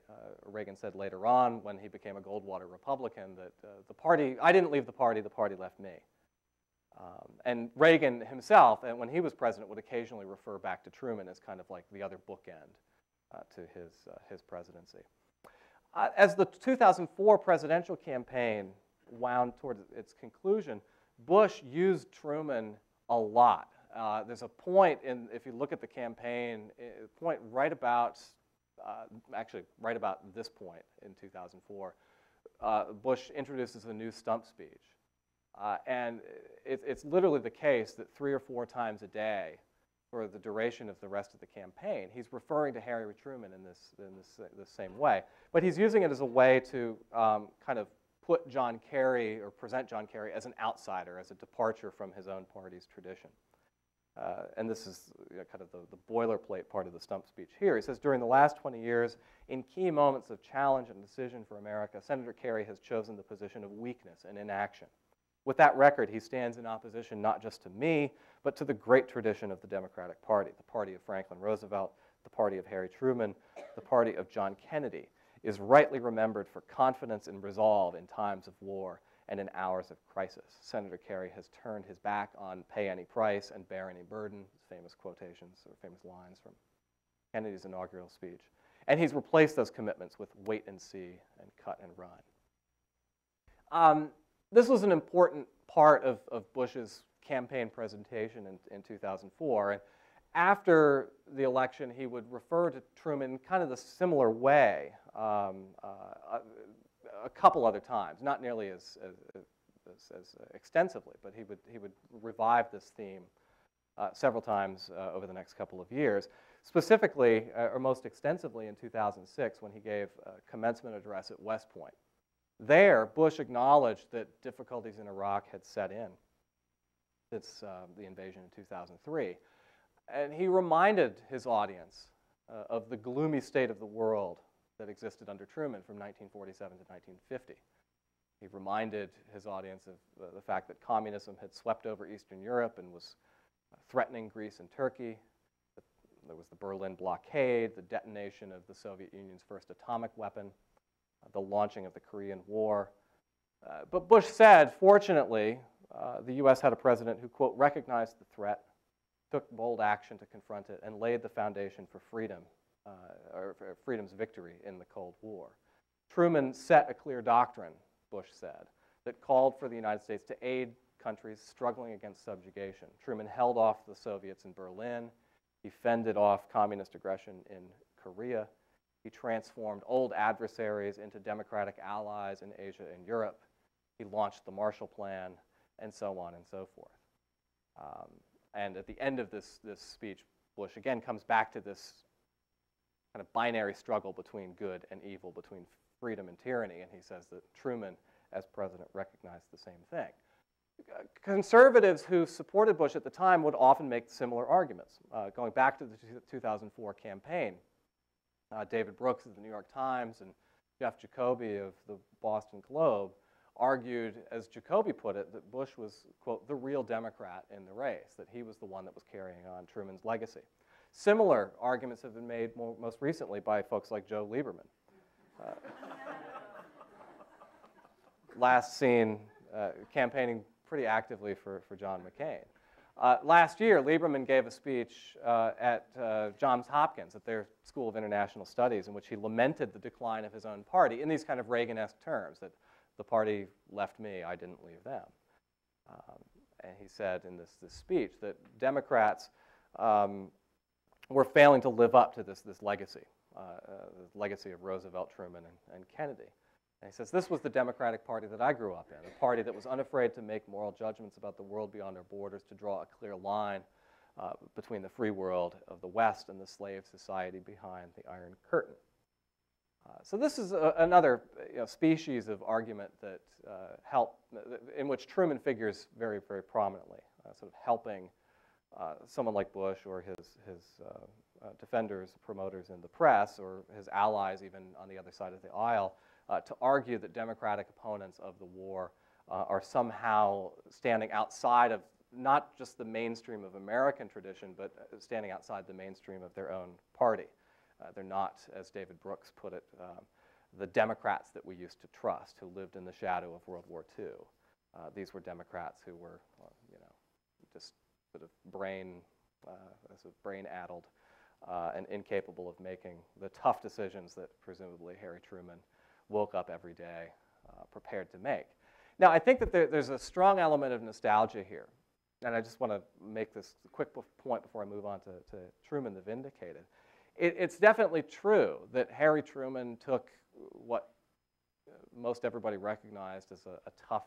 Reagan said later on when he became a Goldwater Republican that the party, I didn't leave the party left me. And Reagan himself, and when he was president, would occasionally refer back to Truman as kind of like the other bookend to his presidency. As the 2004 presidential campaign wound toward its conclusion, Bush used Truman a lot. There's a point if you look at the campaign, a point right about, actually right about this point in 2004, Bush introduces a new stump speech. And it's literally the case that 3 or 4 times a day for the duration of the rest of the campaign, he's referring to Harry Truman in this same way. But he's using it as a way to kind of put John Kerry, or present John Kerry as an outsider, as a departure from his own party's tradition. And this is kind of the boilerplate part of the stump speech here. He says, during the last 20 years, in key moments of challenge and decision for America, Senator Kerry has chosen the position of weakness and inaction. With that record, he stands in opposition not just to me, but to the great tradition of the Democratic Party, the party of Franklin Roosevelt, the party of Harry Truman, the party of John Kennedy, is rightly remembered for confidence and resolve in times of war and in hours of crisis. Senator Kerry has turned his back on pay any price and bear any burden, famous quotations or famous lines from Kennedy's inaugural speech. And he's replaced those commitments with wait and see and cut and run. This was an important part of Bush's campaign presentation in 2004. And after the election, he would refer to Truman in kind of the similar way a couple other times, not nearly as extensively, but he would revive this theme several times over the next couple of years. Specifically, or most extensively in 2006, when he gave a commencement address at West Point. There, Bush acknowledged that difficulties in Iraq had set in since the invasion in 2003. And he reminded his audience of the gloomy state of the world that existed under Truman from 1947 to 1950. He reminded his audience of the fact that communism had swept over Eastern Europe and was threatening Greece and Turkey. There was the Berlin blockade, the detonation of the Soviet Union's first atomic weapon, the launching of the Korean War. But Bush said, fortunately, the U.S. had a president who, quote, recognized the threat, took bold action to confront it, and laid the foundation for freedom, or for freedom's victory in the Cold War. Truman set a clear doctrine, Bush said, that called for the United States to aid countries struggling against subjugation. Truman held off the Soviets in Berlin. He fended off communist aggression in Korea. He transformed old adversaries into democratic allies in Asia and Europe. He launched the Marshall Plan, and so on and so forth. And at the end of this speech, Bush again comes back to this kind of binary struggle between good and evil, between freedom and tyranny, and he says that Truman, as president, recognized the same thing. Conservatives who supported Bush at the time would often make similar arguments. Going back to the 2004 campaign, David Brooks of the New York Times and Jeff Jacoby of the Boston Globe argued, as Jacoby put it, that Bush was, quote, the real Democrat in the race, that he was the one that was carrying on Truman's legacy. Similar arguments have been made most recently by folks like Joe Lieberman. Last seen campaigning pretty actively for John McCain. Last year, Lieberman gave a speech at Johns Hopkins at their School of International Studies in which he lamented the decline of his own party in these kind of Reagan-esque terms, that the party left me, I didn't leave them. And he said in this speech that Democrats were failing to live up to this legacy, the legacy of Roosevelt, Truman, and Kennedy. And he says, this was the Democratic Party that I grew up in, a party that was unafraid to make moral judgments about the world beyond our borders, to draw a clear line between the free world of the West and the slave society behind the Iron Curtain. So this is another species of argument that in which Truman figures very, very prominently, sort of helping someone like Bush or his defenders, promoters in the press, or his allies even on the other side of the aisle, to argue that Democratic opponents of the war are somehow standing outside of not just the mainstream of American tradition, but standing outside the mainstream of their own party. They're not, as David Brooks put it, the Democrats that we used to trust, who lived in the shadow of World War II. These were Democrats who were, just sort of brain-addled and incapable of making the tough decisions that presumably Harry Truman woke up every day prepared to make. Now, I think that there's a strong element of nostalgia here. And I just want to make this quick point before I move on to Truman the Vindicated. It's definitely true that Harry Truman took what most everybody recognized as a tough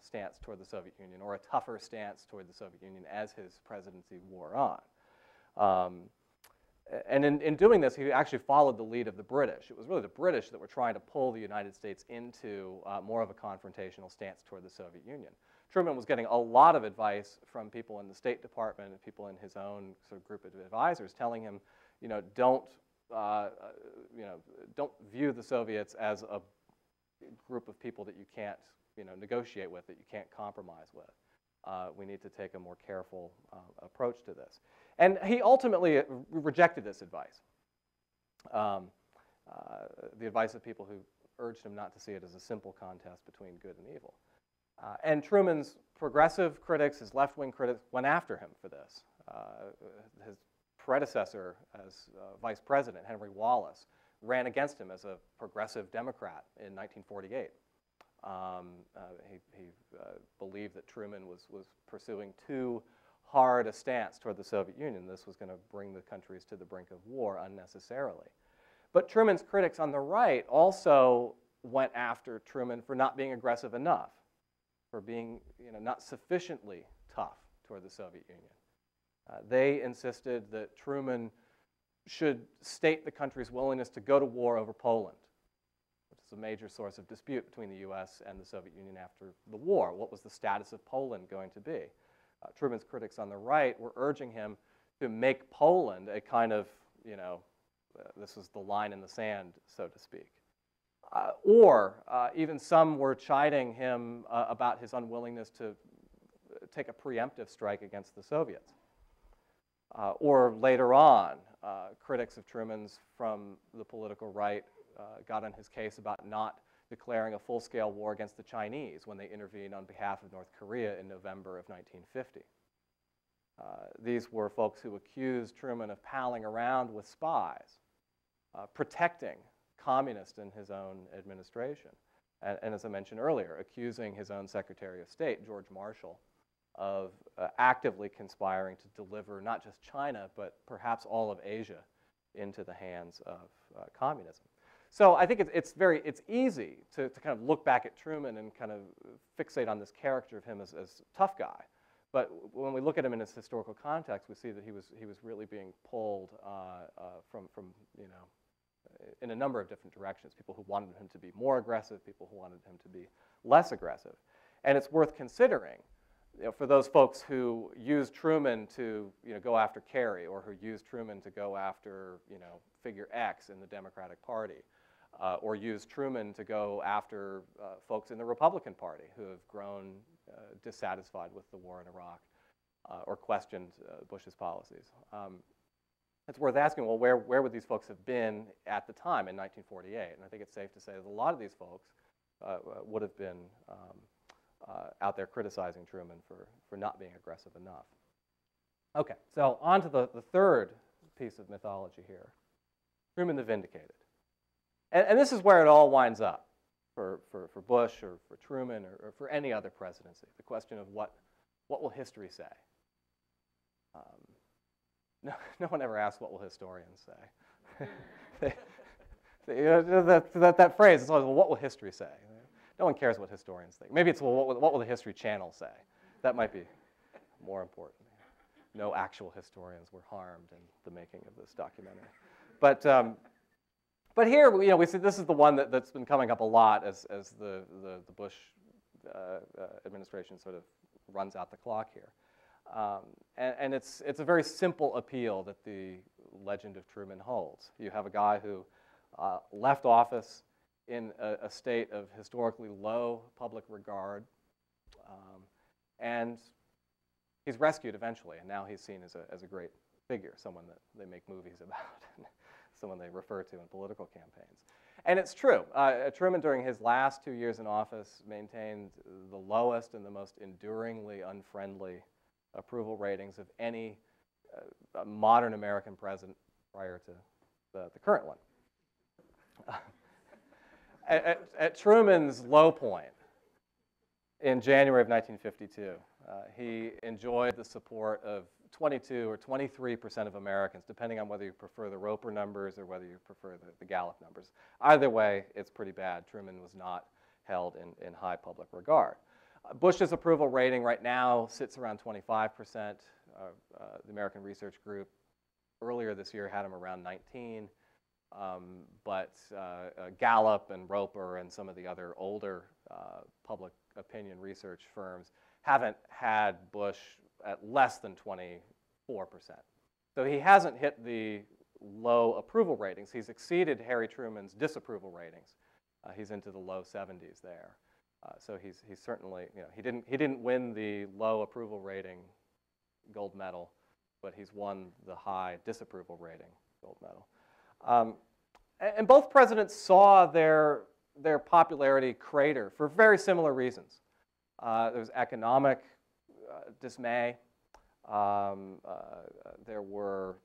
stance toward the Soviet Union, or a tougher stance toward the Soviet Union as his presidency wore on. And in doing this, he actually followed the lead of the British. It was really the British that were trying to pull the United States into more of a confrontational stance toward the Soviet Union. Truman was getting a lot of advice from people in the State Department and people in his own sort of group of advisors, telling him, don't view the Soviets as a group of people that you can't, negotiate with, that you can't compromise with. We need to take a more careful approach to this. And he ultimately rejected this advice, the advice of people who urged him not to see it as a simple contest between good and evil. And Truman's progressive critics, his left-wing critics, went after him for this. His predecessor as vice president, Henry Wallace, ran against him as a progressive Democrat in 1948. He believed that Truman was pursuing too hard a stance toward the Soviet Union. This was going to bring the countries to the brink of war unnecessarily. But Truman's critics on the right also went after Truman for not being aggressive enough, for being not sufficiently tough toward the Soviet Union. They insisted that Truman should state the country's willingness to go to war over Poland, which is a major source of dispute between the U.S. and the Soviet Union after the war. What was the status of Poland going to be? Truman's critics on the right were urging him to make Poland a kind of, this was the line in the sand, so to speak. Even some were chiding him about his unwillingness to take a preemptive strike against the Soviets. Or later on, critics of Truman's from the political right got on his case about not declaring a full-scale war against the Chinese when they intervened on behalf of North Korea in November of 1950. These were folks who accused Truman of palling around with spies, protecting communists in his own administration, and as I mentioned earlier, accusing his own Secretary of State, George Marshall, of actively conspiring to deliver not just China, but perhaps all of Asia into the hands of communism. So I think it's easy to kind of look back at Truman and kind of fixate on this character of him as a tough guy. But when we look at him in his historical context, we see that he was really being pulled from in a number of different directions. People who wanted him to be more aggressive, people who wanted him to be less aggressive. And it's worth considering, for those folks who used Truman to go after Kerry, or who used Truman to go after figure X in the Democratic Party, or used Truman to go after folks in the Republican Party who have grown dissatisfied with the war in Iraq, or questioned Bush's policies. It's worth asking, well, where would these folks have been at the time in 1948? And I think it's safe to say that a lot of these folks would have been out there criticizing Truman for not being aggressive enough. Okay, so on to the third piece of mythology here, Truman the Vindicated. And this is where it all winds up for Bush, or for Truman, or for any other presidency. The question of what will history say? No one ever asks, what will historians say? That phrase, it's always, well, what will history say? No one cares what historians think. Maybe it's, well, what will the History Channel say? That might be more important. No actual historians were harmed in the making of this documentary. But here, we see this is the one that's been coming up a lot as the Bush administration sort of runs out the clock here. And it's a very simple appeal that the legend of Truman holds. You have a guy who left office in a state of historically low public regard, and he's rescued eventually, and now he's seen as a great figure, someone that they make movies about, someone they refer to in political campaigns. And it's true. Truman, during his last 2 years in office, maintained the lowest and the most enduringly unfriendly approval ratings of any modern American president prior to the current one. At Truman's low point in January of 1952, he enjoyed the support of 22 or 23% of Americans, depending on whether you prefer the Roper numbers or whether you prefer the Gallup numbers. Either way, it's pretty bad. Truman was not held in high public regard. Bush's approval rating right now sits around 25%. The American Research Group earlier this year had him around 19. But Gallup and Roper and some of the other older public opinion research firms haven't had Bush at less than 24%. So he hasn't hit the low approval ratings. He's exceeded Harry Truman's disapproval ratings. He's into the low 70s there. So he's certainly, he didn't win the low approval rating gold medal, but he's won the high disapproval rating gold medal. And both presidents saw their popularity crater for very similar reasons. There was economic dismay. There were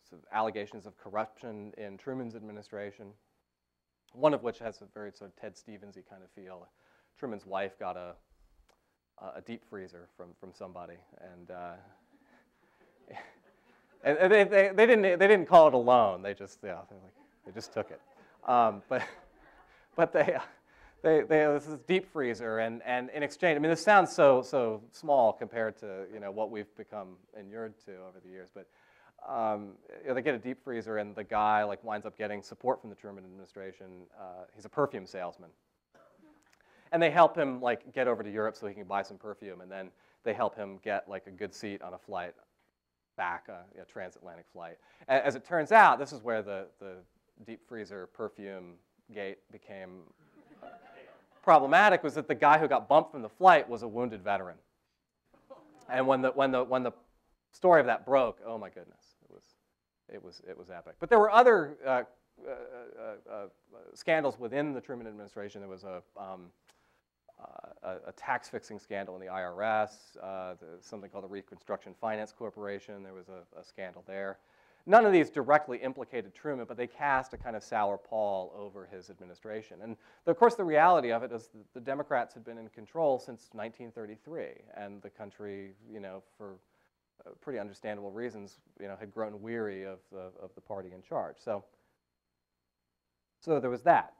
sort of allegations of corruption in Truman's administration, one of which has a very sort of Ted Stevensy kind of feel. Truman's wife got a deep freezer from somebody, and they didn't call it a loan. They just they just took it. But this is deep freezer, and in exchange, I mean, this sounds so small compared to what we've become inured to over the years, but they get a deep freezer, and the guy winds up getting support from the Truman administration. He's a perfume salesman, and they help him get over to Europe so he can buy some perfume, and then they help him get a good seat on a flight back, a transatlantic flight. As it turns out, this is where the deep freezer perfume gate became problematic, was that the guy who got bumped from the flight was a wounded veteran. And when the story of that broke, oh my goodness, it was epic. But there were other scandals within the Truman administration. There was a tax fixing scandal in the IRS, something called the Reconstruction Finance Corporation. There was a scandal there. None of these directly implicated Truman, but they cast a kind of sour pall over his administration. And of course, the reality of it is that the Democrats had been in control since 1933, and the country, for pretty understandable reasons, had grown weary of the party in charge. So there was that.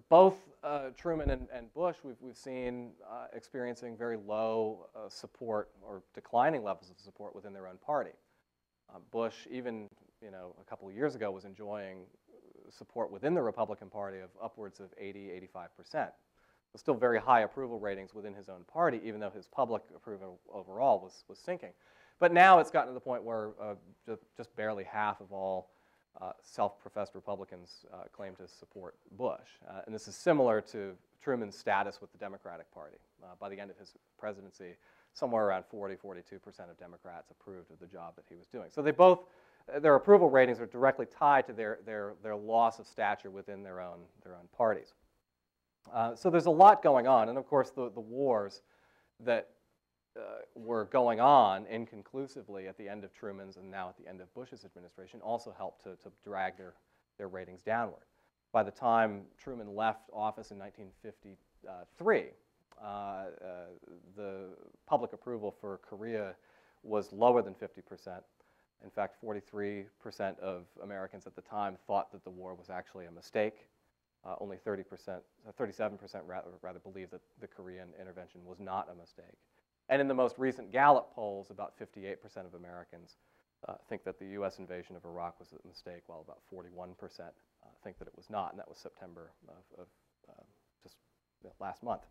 Both Truman and Bush, we've seen experiencing very low support or declining levels of support within their own party. Bush, even a couple of years ago, was enjoying support within the Republican Party of upwards of 80–85%. Still very high approval ratings within his own party, even though his public approval overall was sinking. But now it's gotten to the point where just barely half of all self-professed Republicans claim to support Bush. And this is similar to Truman's status with the Democratic Party. By the end of his presidency, somewhere around 40–42% of Democrats approved of the job that he was doing. So their approval ratings are directly tied to their loss of stature within their own parties. So there's a lot going on, and of course the wars that were going on inconclusively at the end of Truman's and now at the end of Bush's administration also helped to drag their ratings downward. By the time Truman left office in 1953, the public approval for Korea was lower than 50%. In fact, 43% of Americans at the time thought that the war was actually a mistake. Only 37% rather believed that the Korean intervention was not a mistake. And in the most recent Gallup polls, about 58% of Americans think that the U.S. invasion of Iraq was a mistake, while about 41% think that it was not, and that was September of just last month.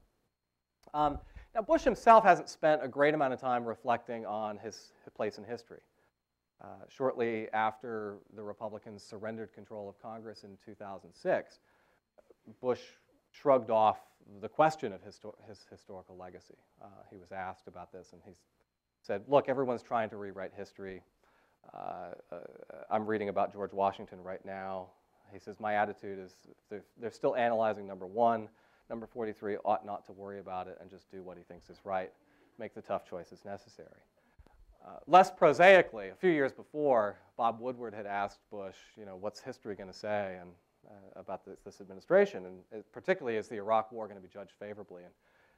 Now, Bush himself hasn't spent a great amount of time reflecting on his place in history. Shortly after the Republicans surrendered control of Congress in 2006, Bush shrugged off the question of his historical legacy. He was asked about this, and he said, look, everyone's trying to rewrite history. I'm reading about George Washington right now. He says, my attitude is they're still analyzing number 1. Number 43 ought not to worry about it and just do what he thinks is right, make the tough choices necessary. Less prosaically, a few years before, Bob Woodward had asked Bush, what's history going to say about this administration, and particularly is the Iraq War going to be judged favorably?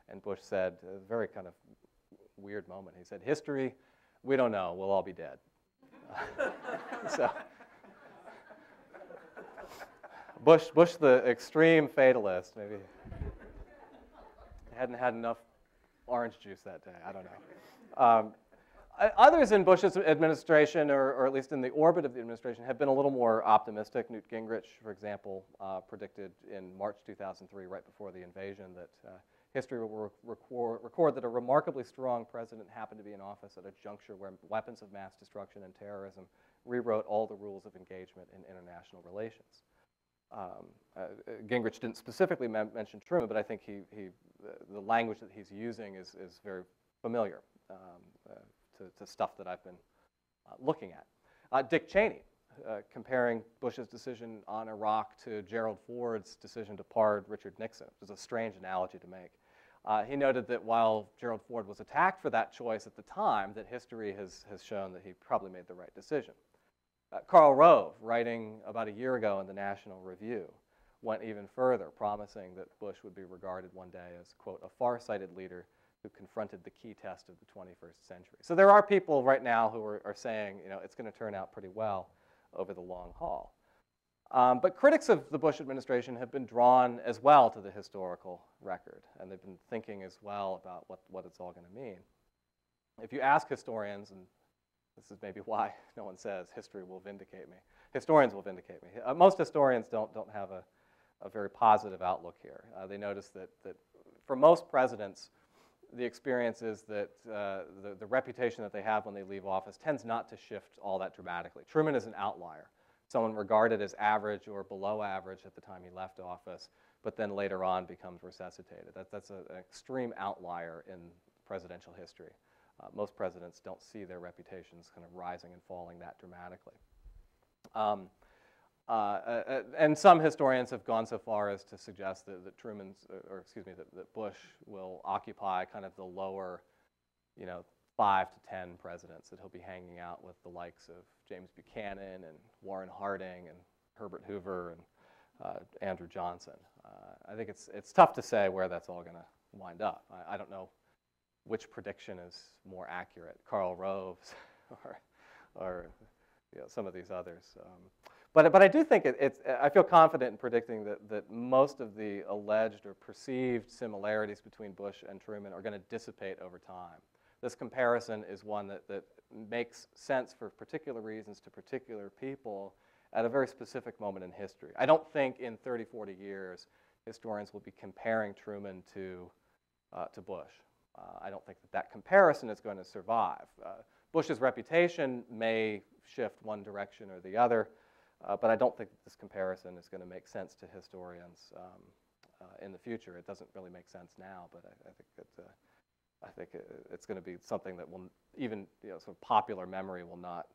And Bush said, a very kind of weird moment, he said, history, we don't know, we'll all be dead. So Bush, the extreme fatalist, maybe hadn't had enough orange juice that day, I don't know. Others in Bush's administration, or at least in the orbit of the administration, have been a little more optimistic. Newt Gingrich, for example, predicted in March 2003, right before the invasion, that history will record that a remarkably strong president happened to be in office at a juncture where weapons of mass destruction and terrorism rewrote all the rules of engagement in international relations. Gingrich didn't specifically mention Truman, but I think the language that he's using is very familiar to stuff that I've been looking at. Dick Cheney, comparing Bush's decision on Iraq to Gerald Ford's decision to pardon Richard Nixon. It was a strange analogy to make. He noted that while Gerald Ford was attacked for that choice at the time, that history has shown that he probably made the right decision. Karl Rove, writing about a year ago in the National Review, went even further, promising that Bush would be regarded one day as, quote, a far-sighted leader who confronted the key test of the 21st century. So there are people right now who are saying, it's going to turn out pretty well over the long haul. But critics of the Bush administration have been drawn as well to the historical record, and they've been thinking as well about what it's all going to mean. If you ask historians, and this is maybe why no one says history will vindicate me, historians will vindicate me. Most historians don't have a very positive outlook here. They notice that for most presidents, the experience is that the reputation that they have when they leave office tends not to shift all that dramatically. Truman is an outlier, someone regarded as average or below average at the time he left office, but then later on becomes resuscitated. That's an extreme outlier in presidential history. Most presidents don't see their reputations kind of rising and falling that dramatically. And some historians have gone so far as to suggest that that Bush will occupy kind of the lower, 5 to 10 presidents, that he'll be hanging out with the likes of James Buchanan and Warren Harding and Herbert Hoover and Andrew Johnson. I think it's tough to say where that's all going to wind up. I don't know which prediction is more accurate, Karl Rove's or some of these others. But I do think I feel confident in predicting that most of the alleged or perceived similarities between Bush and Truman are going to dissipate over time. This comparison is one that makes sense for particular reasons to particular people at a very specific moment in history. I don't think in 30, 40 years historians will be comparing Truman to Bush. I don't think that comparison is going to survive. Bush's reputation may shift one direction or the other, but I don't think that this comparison is going to make sense to historians in the future. It doesn't really make sense now, but I think it's going to be something that will even sort of popular memory will not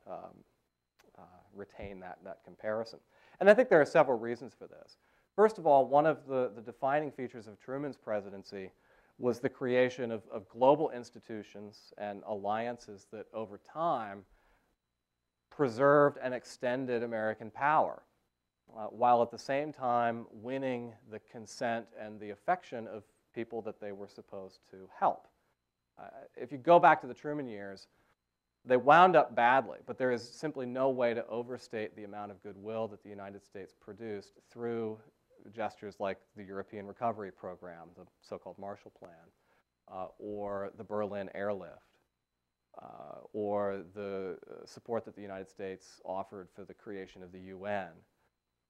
retain that comparison. And I think there are several reasons for this. First of all, one of the defining features of Truman's presidency was the creation of global institutions and alliances that over time preserved and extended American power, while at the same time winning the consent and the affection of people that they were supposed to help. If you go back to the Truman years, they wound up badly, but there is simply no way to overstate the amount of goodwill that the United States produced through gestures like the European Recovery Program, the so-called Marshall Plan, or the Berlin Airlift, or the support that the United States offered for the creation of the UN,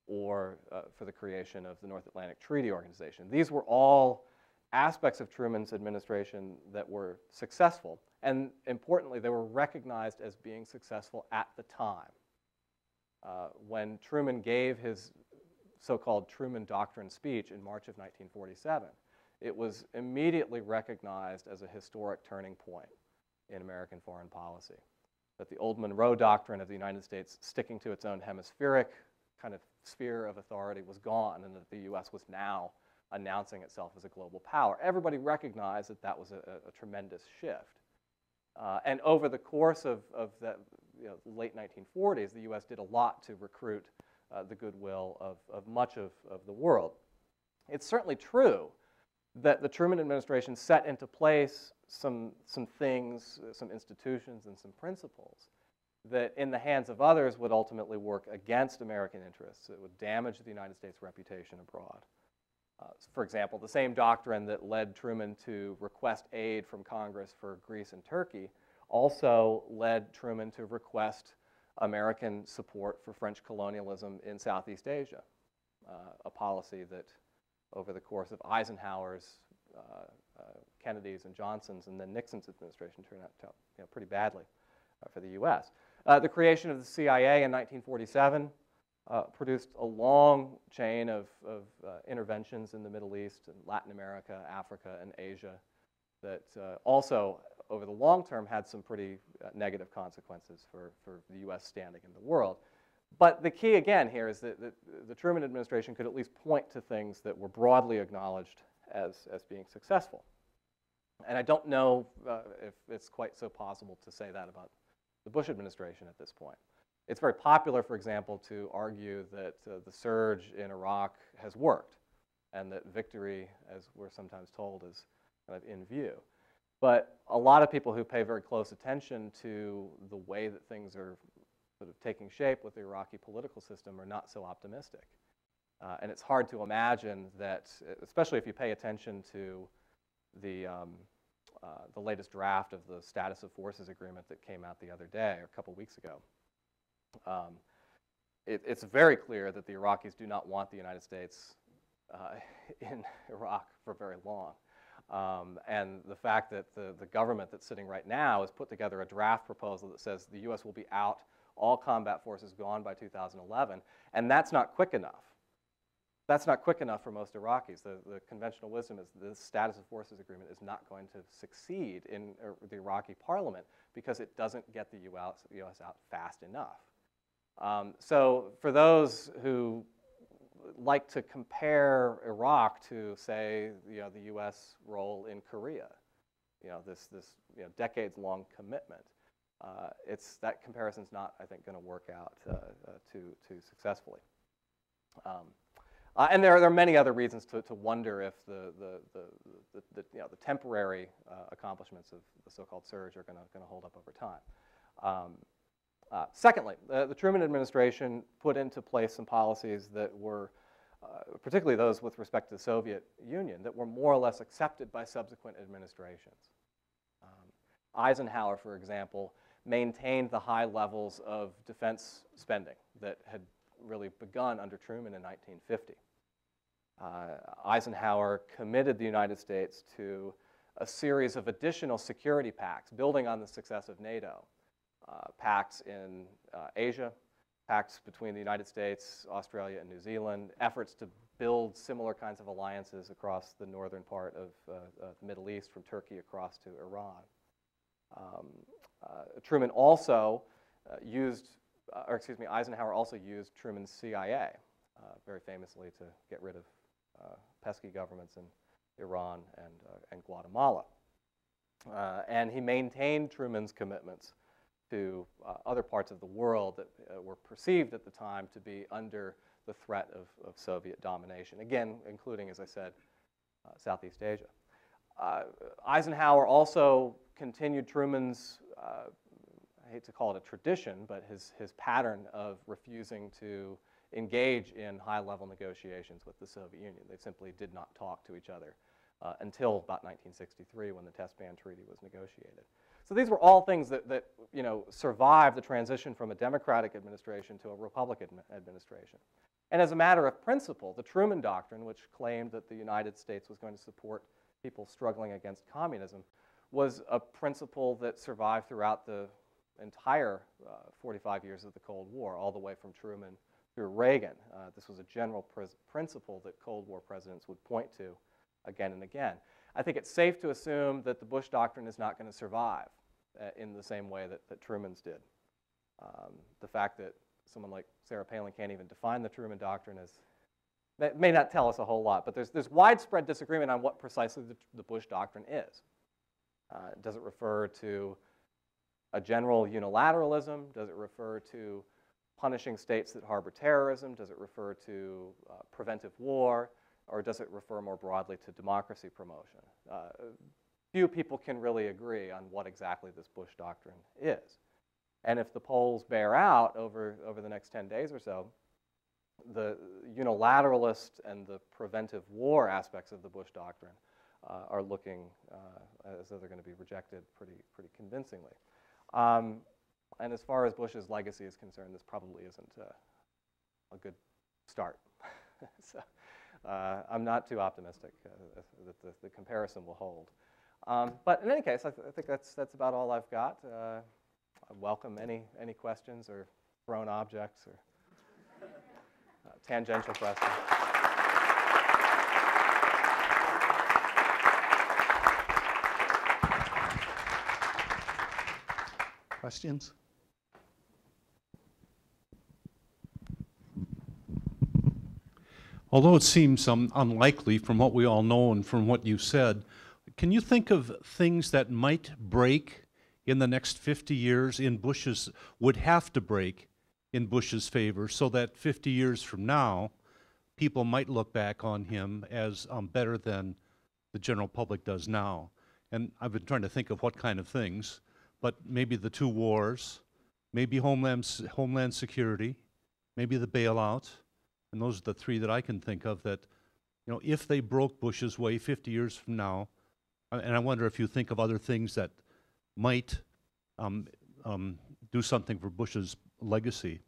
or for the creation of the North Atlantic Treaty Organization. These were all aspects of Truman's administration that were successful, and importantly, they were recognized as being successful at the time. When Truman gave his so-called Truman Doctrine speech in March of 1947, it was immediately recognized as a historic turning point in American foreign policy. that the old Monroe Doctrine of the United States sticking to its own hemispheric kind of sphere of authority was gone, and that the U.S. was now announcing itself as a global power. Everybody recognized that that was a tremendous shift. And over the course of the late 1940s, the U.S. did a lot to recruit the goodwill of much of the world. It's certainly true that the Truman administration set into place some things, some institutions, and some principles that in the hands of others would ultimately work against American interests. It would damage the United States' reputation abroad. For example, the same doctrine that led Truman to request aid from Congress for Greece and Turkey also led Truman to request American support for French colonialism in Southeast Asia, a policy that over the course of Eisenhower's, Kennedy's, and Johnson's, and then Nixon's administration turned out to, pretty badly for the U.S. The creation of the CIA in 1947 produced a long chain of interventions in the Middle East and Latin America, Africa, and Asia that also, over the long term, had some pretty negative consequences for the U.S. standing in the world. But the key, again, here is that the Truman administration could at least point to things that were broadly acknowledged as being successful. And I don't know if it's quite so possible to say that about the Bush administration at this point. It's very popular, for example, to argue that the surge in Iraq has worked and that victory, as we're sometimes told, is kind of in view. But a lot of people who pay very close attention to the way that things are sort of taking shape with the Iraqi political system are not so optimistic. And it's hard to imagine that, especially if you pay attention to the latest draft of the Status of Forces Agreement that came out the other day, or a couple weeks ago. It's very clear that the Iraqis do not want the United States in Iraq for very long. And the fact that the government that's sitting right now has put together a draft proposal that says the U.S. will be out, all combat forces gone by 2011, and that's not quick enough. That's not quick enough for most Iraqis. The conventional wisdom is the Status of Forces Agreement is not going to succeed in the Iraqi parliament because it doesn't get the U.S. out fast enough. So for those who like to compare Iraq to, say, the U.S. role in Korea, this decades-long commitment, that comparison's not, I think, going to work out too successfully. And there are many other reasons to wonder if the temporary accomplishments of the so-called surge are going to hold up over time. Secondly, the Truman administration put into place some policies that were, particularly those with respect to the Soviet Union, that were more or less accepted by subsequent administrations. Eisenhower, for example, maintained the high levels of defense spending that had really begun under Truman in 1950. Eisenhower committed the United States to a series of additional security pacts, building on the success of NATO. Pacts in Asia, pacts between the United States, Australia, and New Zealand, efforts to build similar kinds of alliances across the northern part of the Middle East, from Turkey across to Iran. Truman also Eisenhower also used Truman's CIA, very famously, to get rid of pesky governments in Iran and Guatemala. And he maintained Truman's commitments to other parts of the world that were perceived at the time to be under the threat of Soviet domination, again, including, as I said, Southeast Asia. Eisenhower also continued Truman's, I hate to call it a tradition, but his pattern of refusing to engage in high-level negotiations with the Soviet Union. They simply did not talk to each other until about 1963, when the Test Ban Treaty was negotiated. So these were all things that survived the transition from a Democratic administration to a Republican administration. And as a matter of principle, the Truman Doctrine, which claimed that the United States was going to support people struggling against communism, was a principle that survived throughout the entire 45 years of the Cold War, all the way from Truman through Reagan. This was a general principle that Cold War presidents would point to again and again. I think it's safe to assume that the Bush Doctrine is not going to survive. in the same way that Truman's did. The fact that someone like Sarah Palin can't even define the Truman Doctrine that may not tell us a whole lot, but there's widespread disagreement on what precisely the Bush Doctrine is. Does it refer to a general unilateralism? Does it refer to punishing states that harbor terrorism? Does it refer to preventive war? Or does it refer more broadly to democracy promotion? Few people can really agree on what exactly this Bush Doctrine is. And if the polls bear out over the next 10 days or so, the unilateralist and the preventive war aspects of the Bush Doctrine are looking as though they're going to be rejected pretty convincingly. And as far as Bush's legacy is concerned, this probably isn't a good start. So I'm not too optimistic that the comparison will hold. But in any case, I think that's about all I've got. I welcome any questions or thrown objects or tangential questions. Questions? Although it seems unlikely from what we all know and from what you said, can you think of things that might break in the next 50 years would have to break in Bush's favor so that 50 years from now, people might look back on him as better than the general public does now? And I've been trying to think of what kind of things, but maybe the two wars, maybe Homeland Security, maybe the bailout. And those are the three that I can think of that, if they broke Bush's way 50 years from now, and I wonder if you think of other things that might do something for Bush's legacy.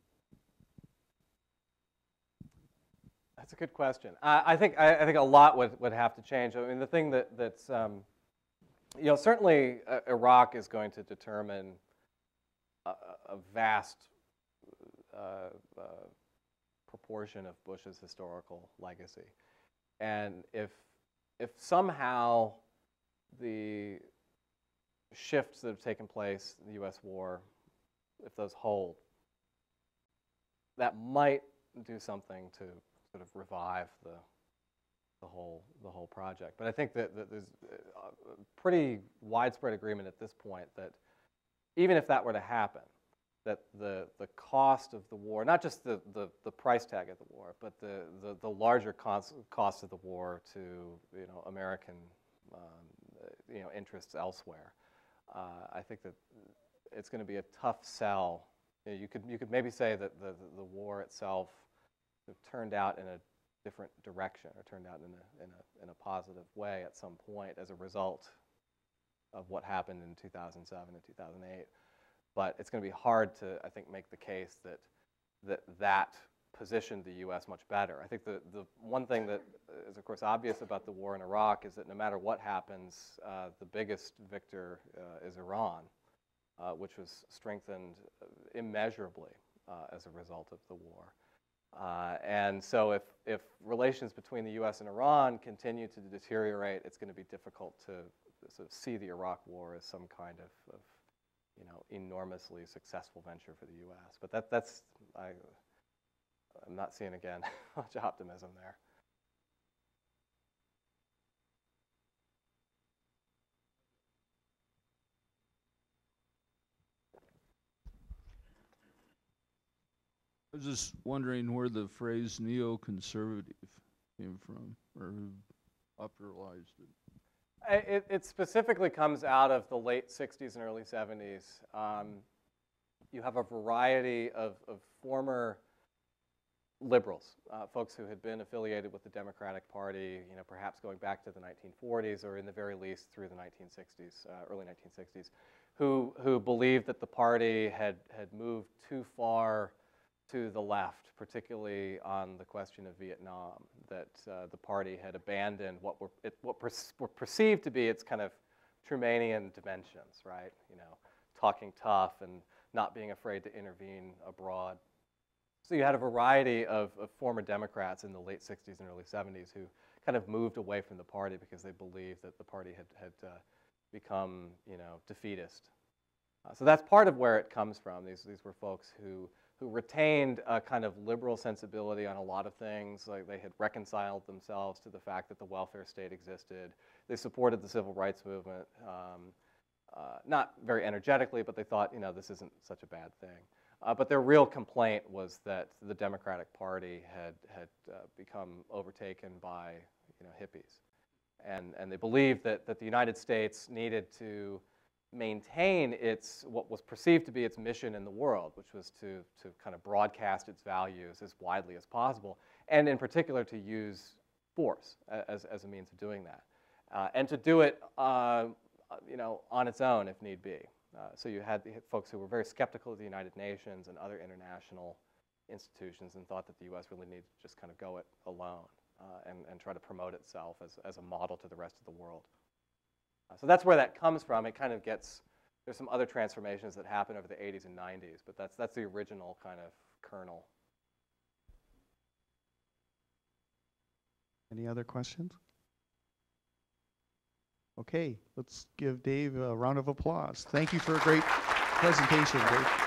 That's a good question. I think a lot would have to change. I mean, the thing that's certainly Iraq is going to determine a vast proportion of Bush's historical legacy. And if somehow the shifts that have taken place in the U.S. war, if those hold, that might do something to sort of revive the whole project. But I think that there's a pretty widespread agreement at this point that even if that were to happen, that the cost of the war, not just the price tag of the war, but the larger cost of the war to American interests elsewhere, I think that it's going to be a tough sell. You could maybe say that the war itself turned out in a different direction, or turned out in a positive way at some point as a result of what happened in 2007 and 2008. But it's going to be hard to, I think, make the case that positioned the U.S. much better. I think the one thing that is, of course, obvious about the war in Iraq is that no matter what happens, the biggest victor is Iran, which was strengthened immeasurably as a result of the war. And so if relations between the U.S. and Iran continue to deteriorate, it's going to be difficult to sort of see the Iraq war as some kind of enormously successful venture for the U.S. But I'm not seeing, again, much optimism there. I was just wondering where the phrase neoconservative came from, or who popularized it. It specifically comes out of the late 60s and early 70s. You have a variety of former liberals, folks who had been affiliated with the Democratic Party, perhaps going back to the 1940s, or in the very least through the 1960s, early 1960s, who believed that the party had moved too far to the left, particularly on the question of Vietnam, that the party had abandoned what were perceived to be its kind of Trumanian dimensions, right? Talking tough and not being afraid to intervene abroad. So you had a variety of former Democrats in the late 60s and early 70s who kind of moved away from the party because they believed that the party had become, defeatist So that's part of where it comes from. These were folks who retained a kind of liberal sensibility on a lot of things. Like they had reconciled themselves to the fact that the welfare state existed. They supported the civil rights movement, not very energetically, but they thought, this isn't such a bad thing. But their real complaint was that the Democratic Party had become overtaken by hippies. And they believed that the United States needed to maintain what was perceived to be its mission in the world, which was to kind of broadcast its values as widely as possible, and in particular to use force as a means of doing that, and to do it on its own if need be. So you had folks who were very skeptical of the United Nations and other international institutions and thought that the U.S. really needed to just kind of go it alone and try to promote itself as a model to the rest of the world. So that's where that comes from. It kind of there's some other transformations that happen over the 80s and 90s, but that's the original kind of kernel. Any other questions? Okay, let's give Dave a round of applause. Thank you for a great presentation, Dave.